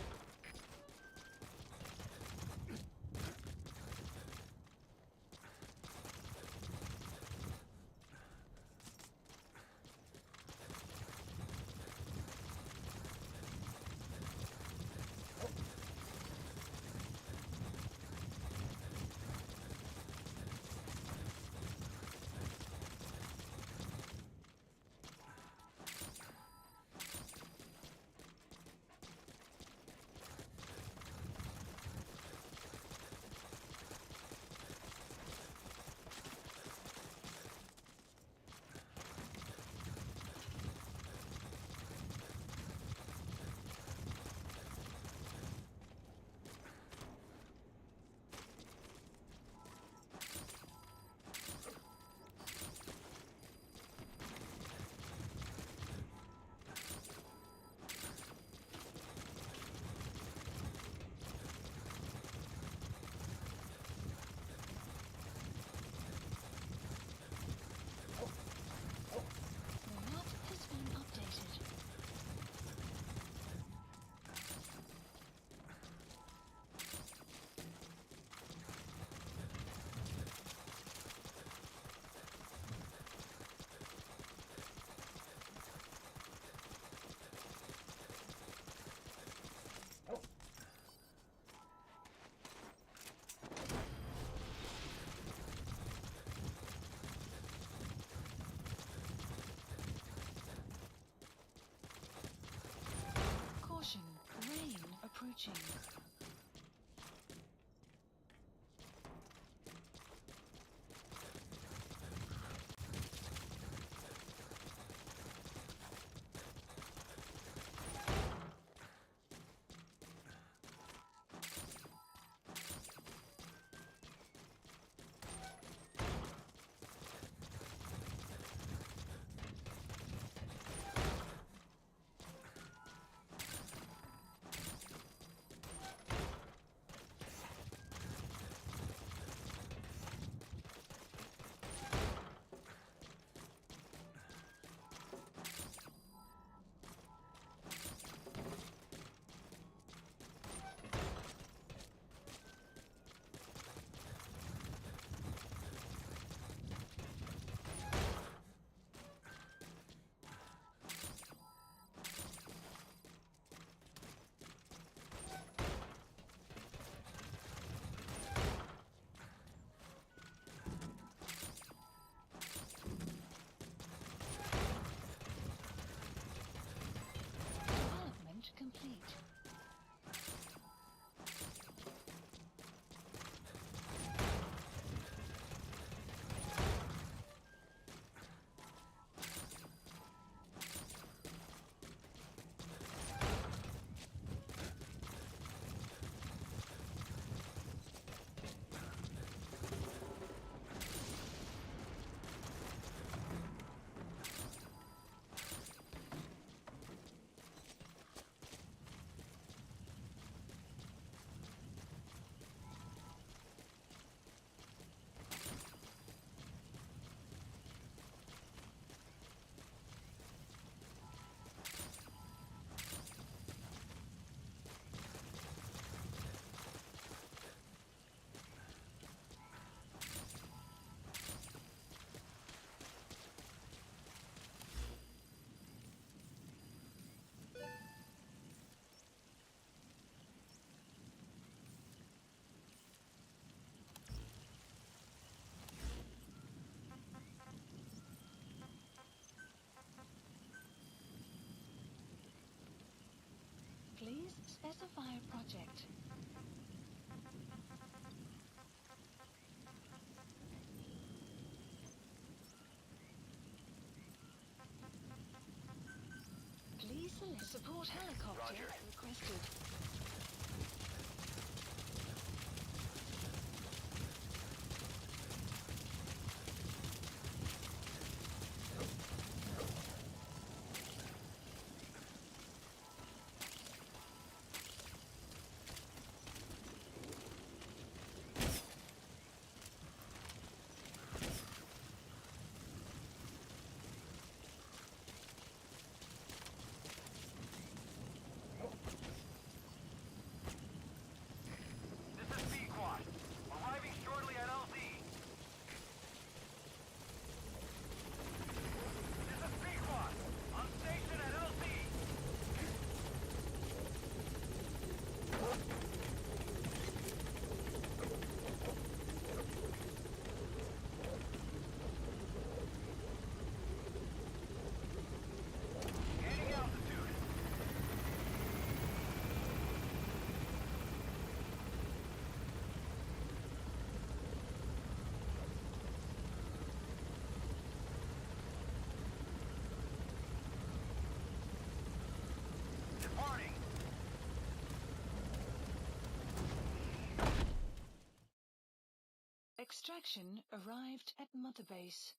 project. Please select support helicopter Roger. requested. This is Pequod. Arriving shortly at LZ. This is Pequod. On station at LZ. Gaining altitude. Departing. Extraction arrived at Mother Base.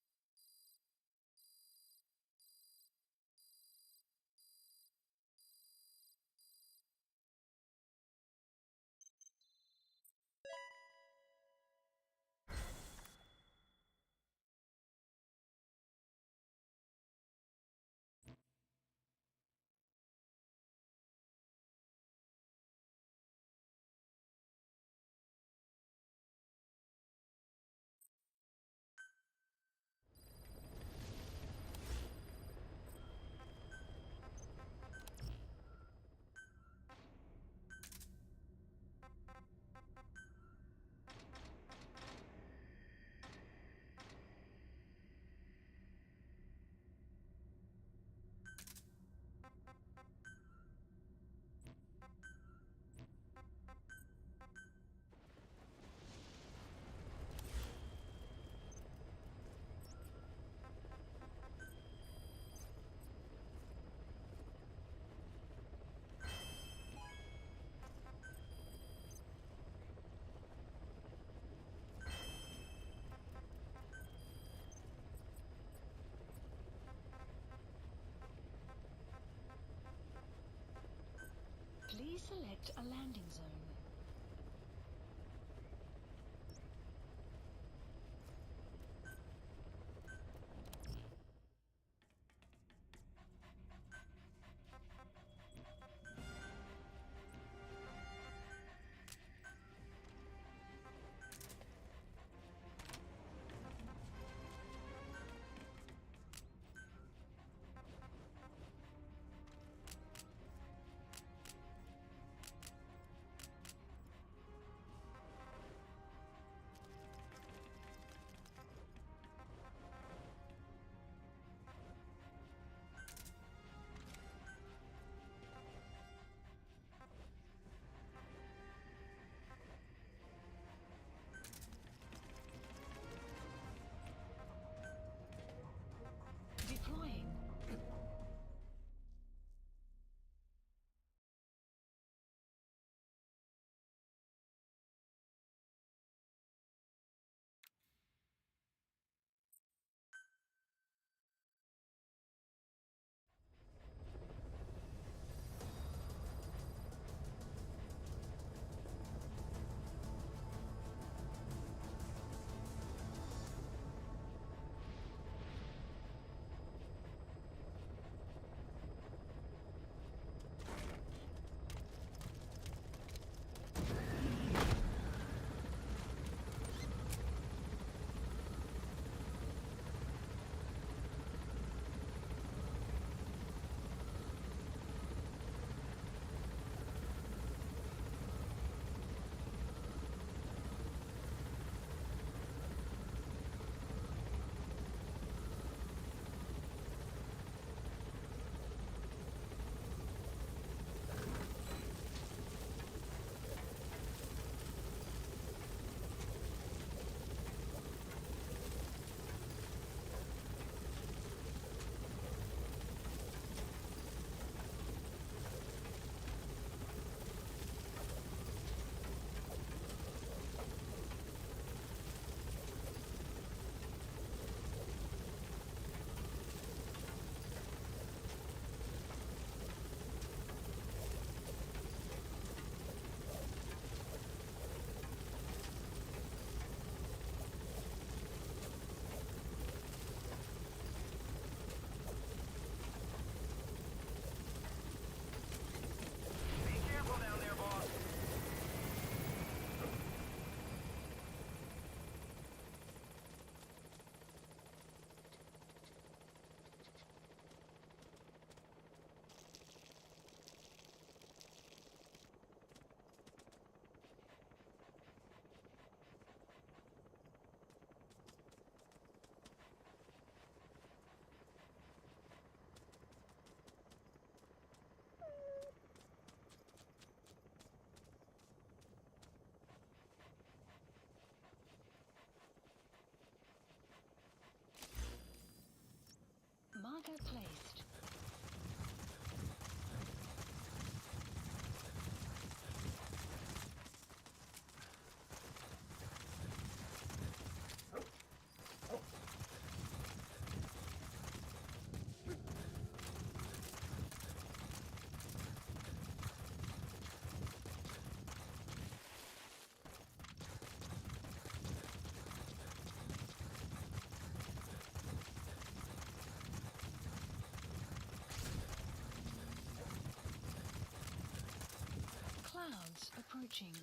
approaching.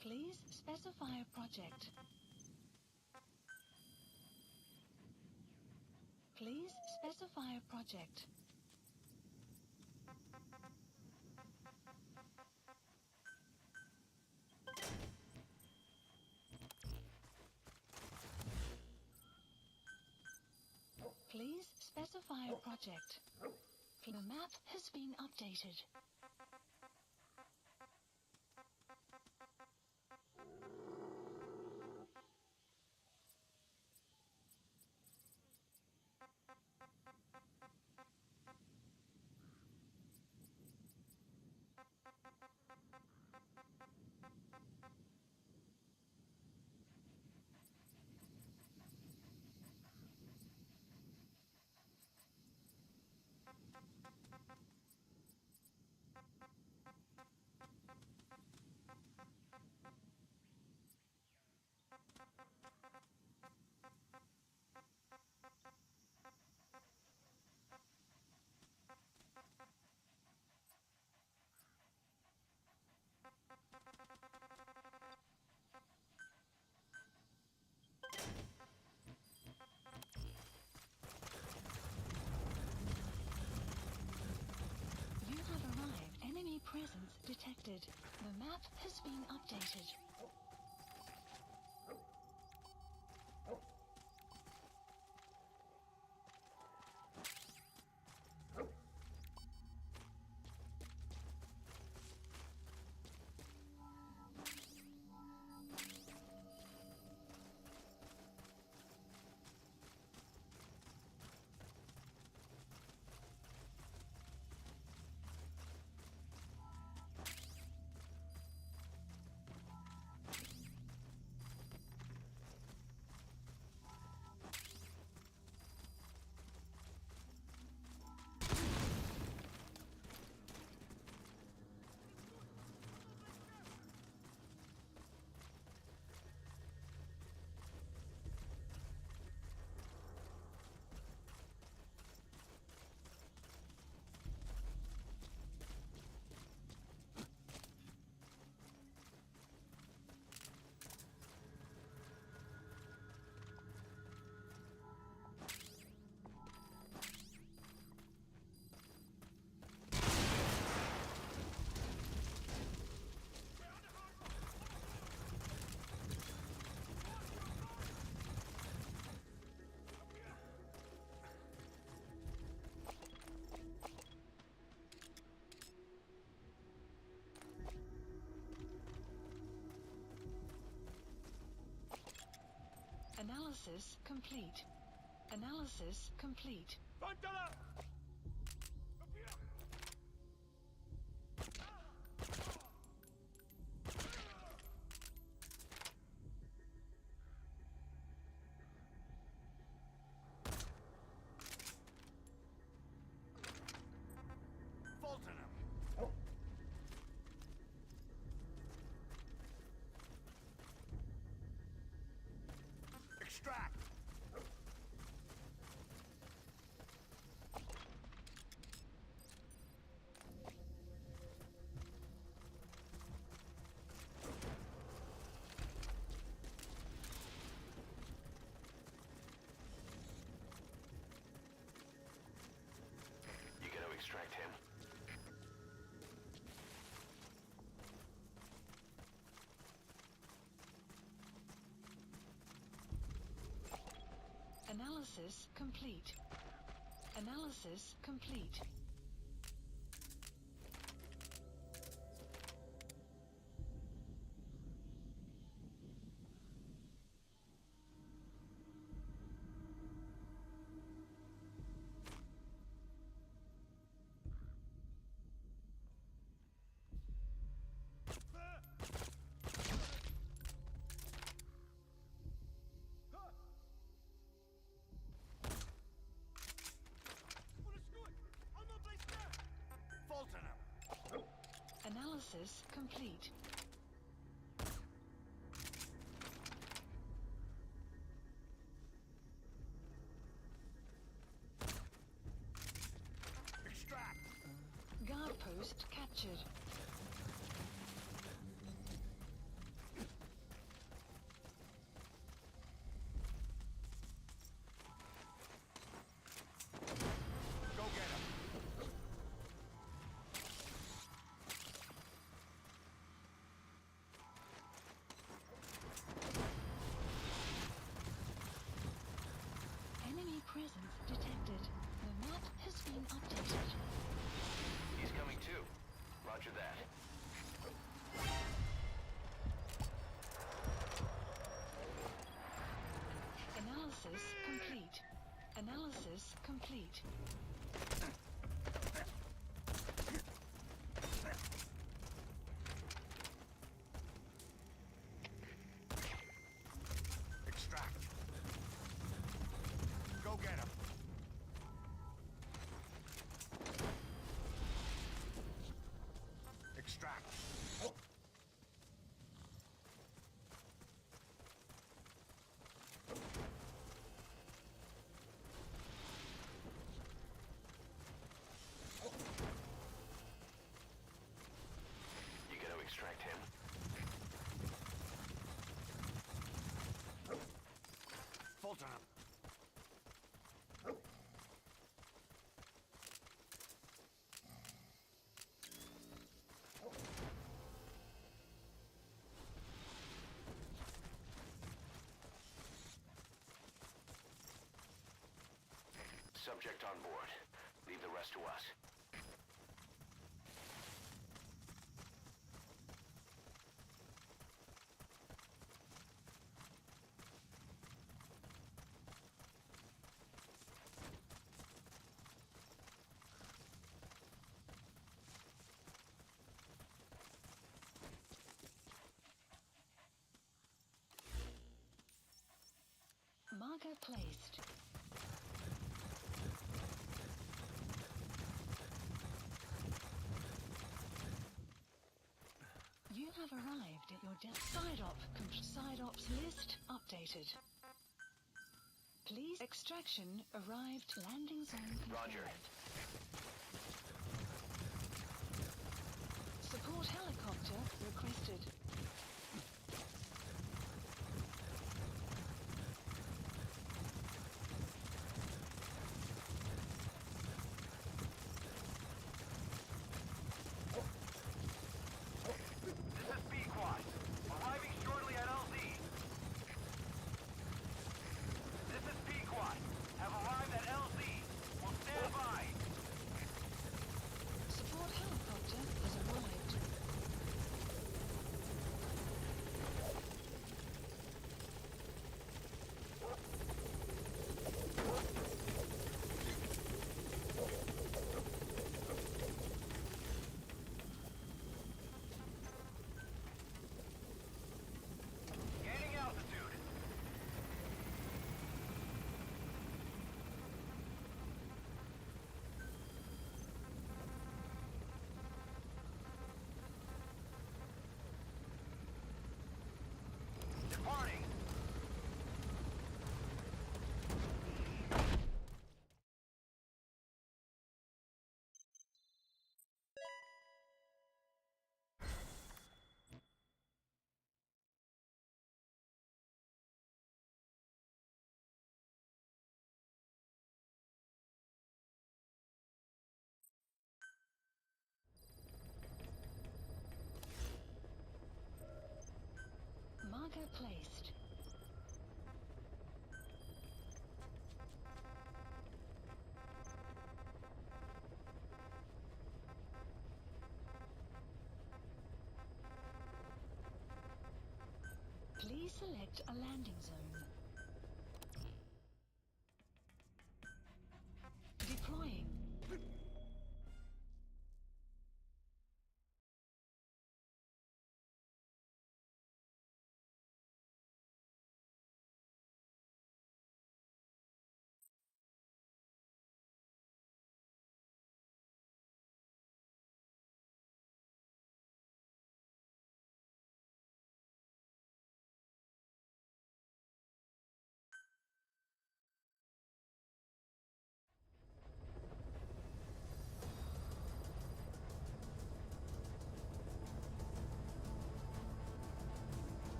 Please specify a project. Please specify a project. Please specify a project. The map has been updated. You have arrived. Enemy presence detected. The map has been updated. Analysis complete. Analysis complete. Fulton him! Extract! You gonna extract him? Analysis complete. Analysis complete. Fulton him! Analysis complete. complete. Extract. Go get him. Extract. You gonna extract him? Fulton him. Subject on board. Leave the rest to us. Marker placed. You have arrived at your side ops list updated. Please extraction arrived. Landing zone confirmed. Roger. Support helicopter requested. This is B-Quad. Arriving shortly at LZ. This is P-Quad. Have arrived at LZ. Will stand by. Support helicopter has arrived. Gaining altitude. Departing. Marker placed. Please select a landing zone. Deploying.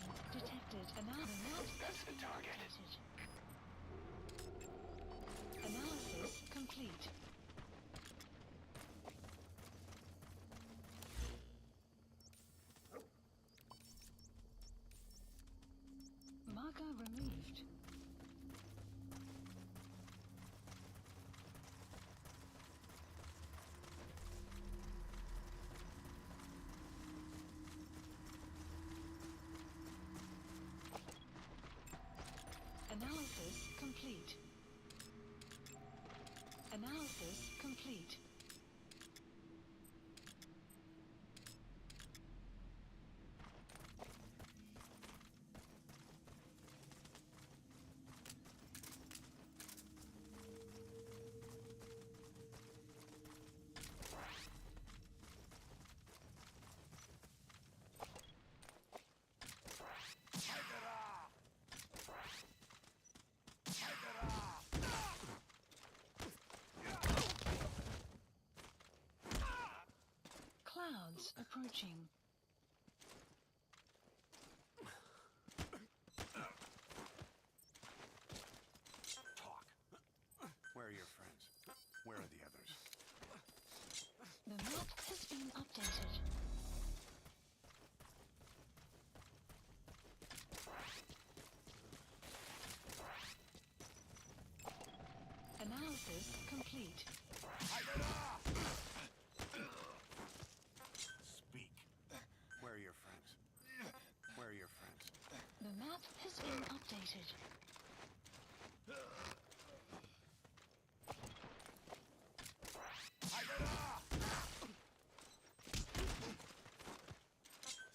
Reinforcements detected. Analysis. That's the target. Analysis complete. Marker removed. Analysis complete. Analysis complete. Clouds approaching. Talk. Where are your friends? Where are the others? The map has been updated. Analysis complete. Speak. Where are your friends? Where are your friends? The map has been updated.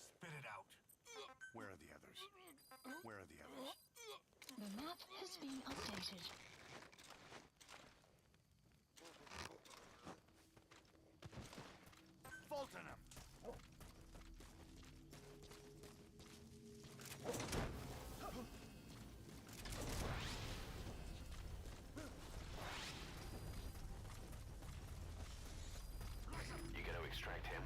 Spit it out. Where are the others? Where are the others? The map has been updated. Fulton him! You gonna extract him?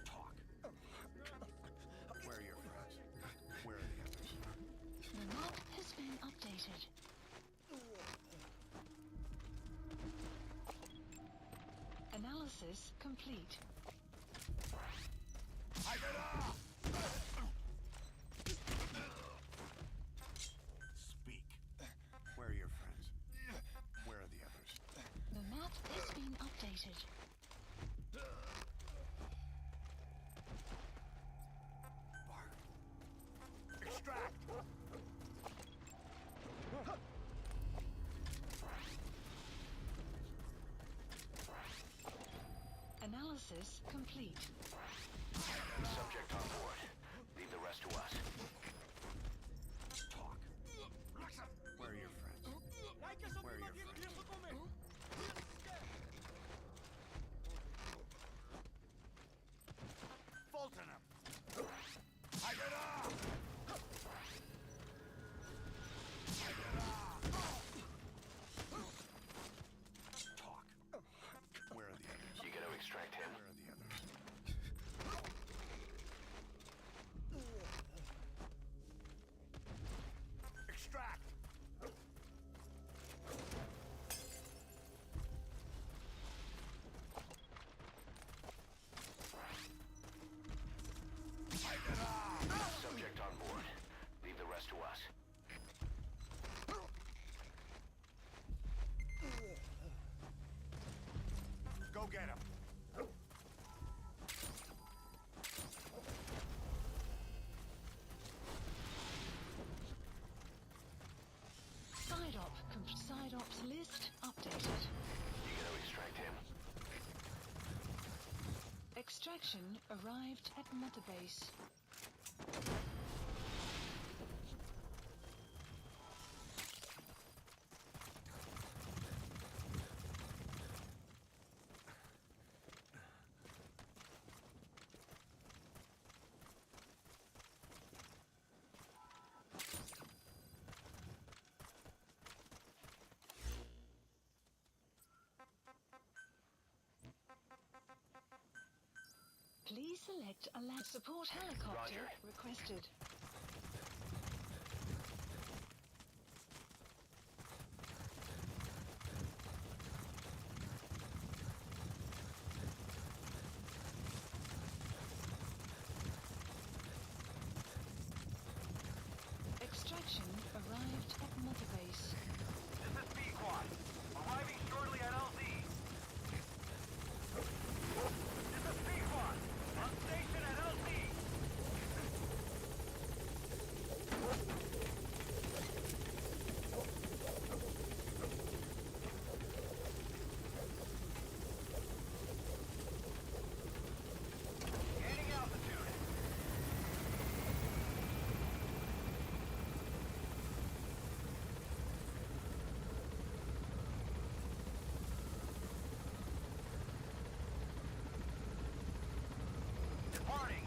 Talk. Where are your friends? Where are the others? The map has been updated. Analysis complete. Speak. Where are your friends? Where are the others? The map has been updated. Bark. Extract! Analysis complete. Subject on board. Leave the rest to us. Talk. Where are your friends? Where are your friends? Fulton him! Talk. Where are the others? You gonna extract him? Where are the others? Extract! Subject on board. Leave the rest to us. Go get him! Side ops list updated. Extraction arrived at Mother Base. Please select a land support helicopter Roger. requested. Extraction arrived at Mother Base. This is B-Quad. Arriving shortly at LZ. This is B-Quad. On station at LZ. Gaining altitude. Departing.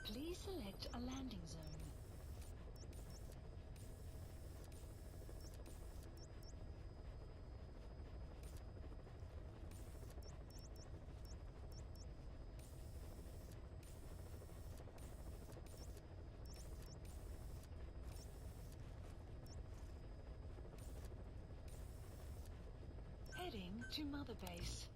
Please select a landing zone. Heading to Mother Base.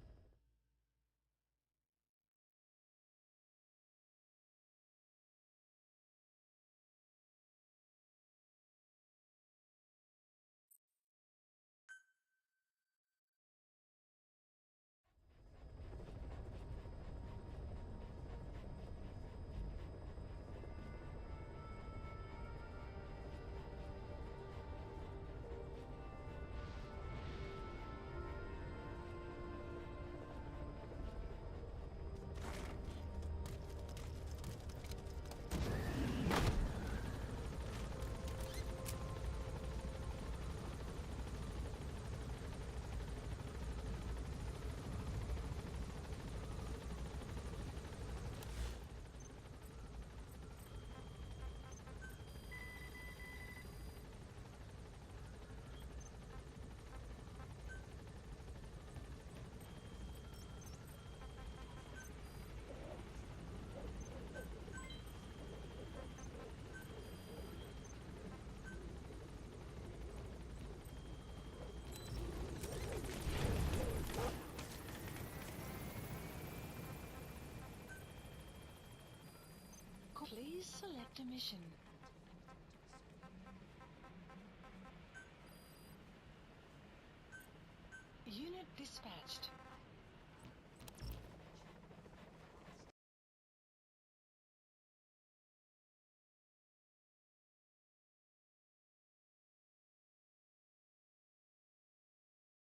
Please select a mission. Unit dispatched.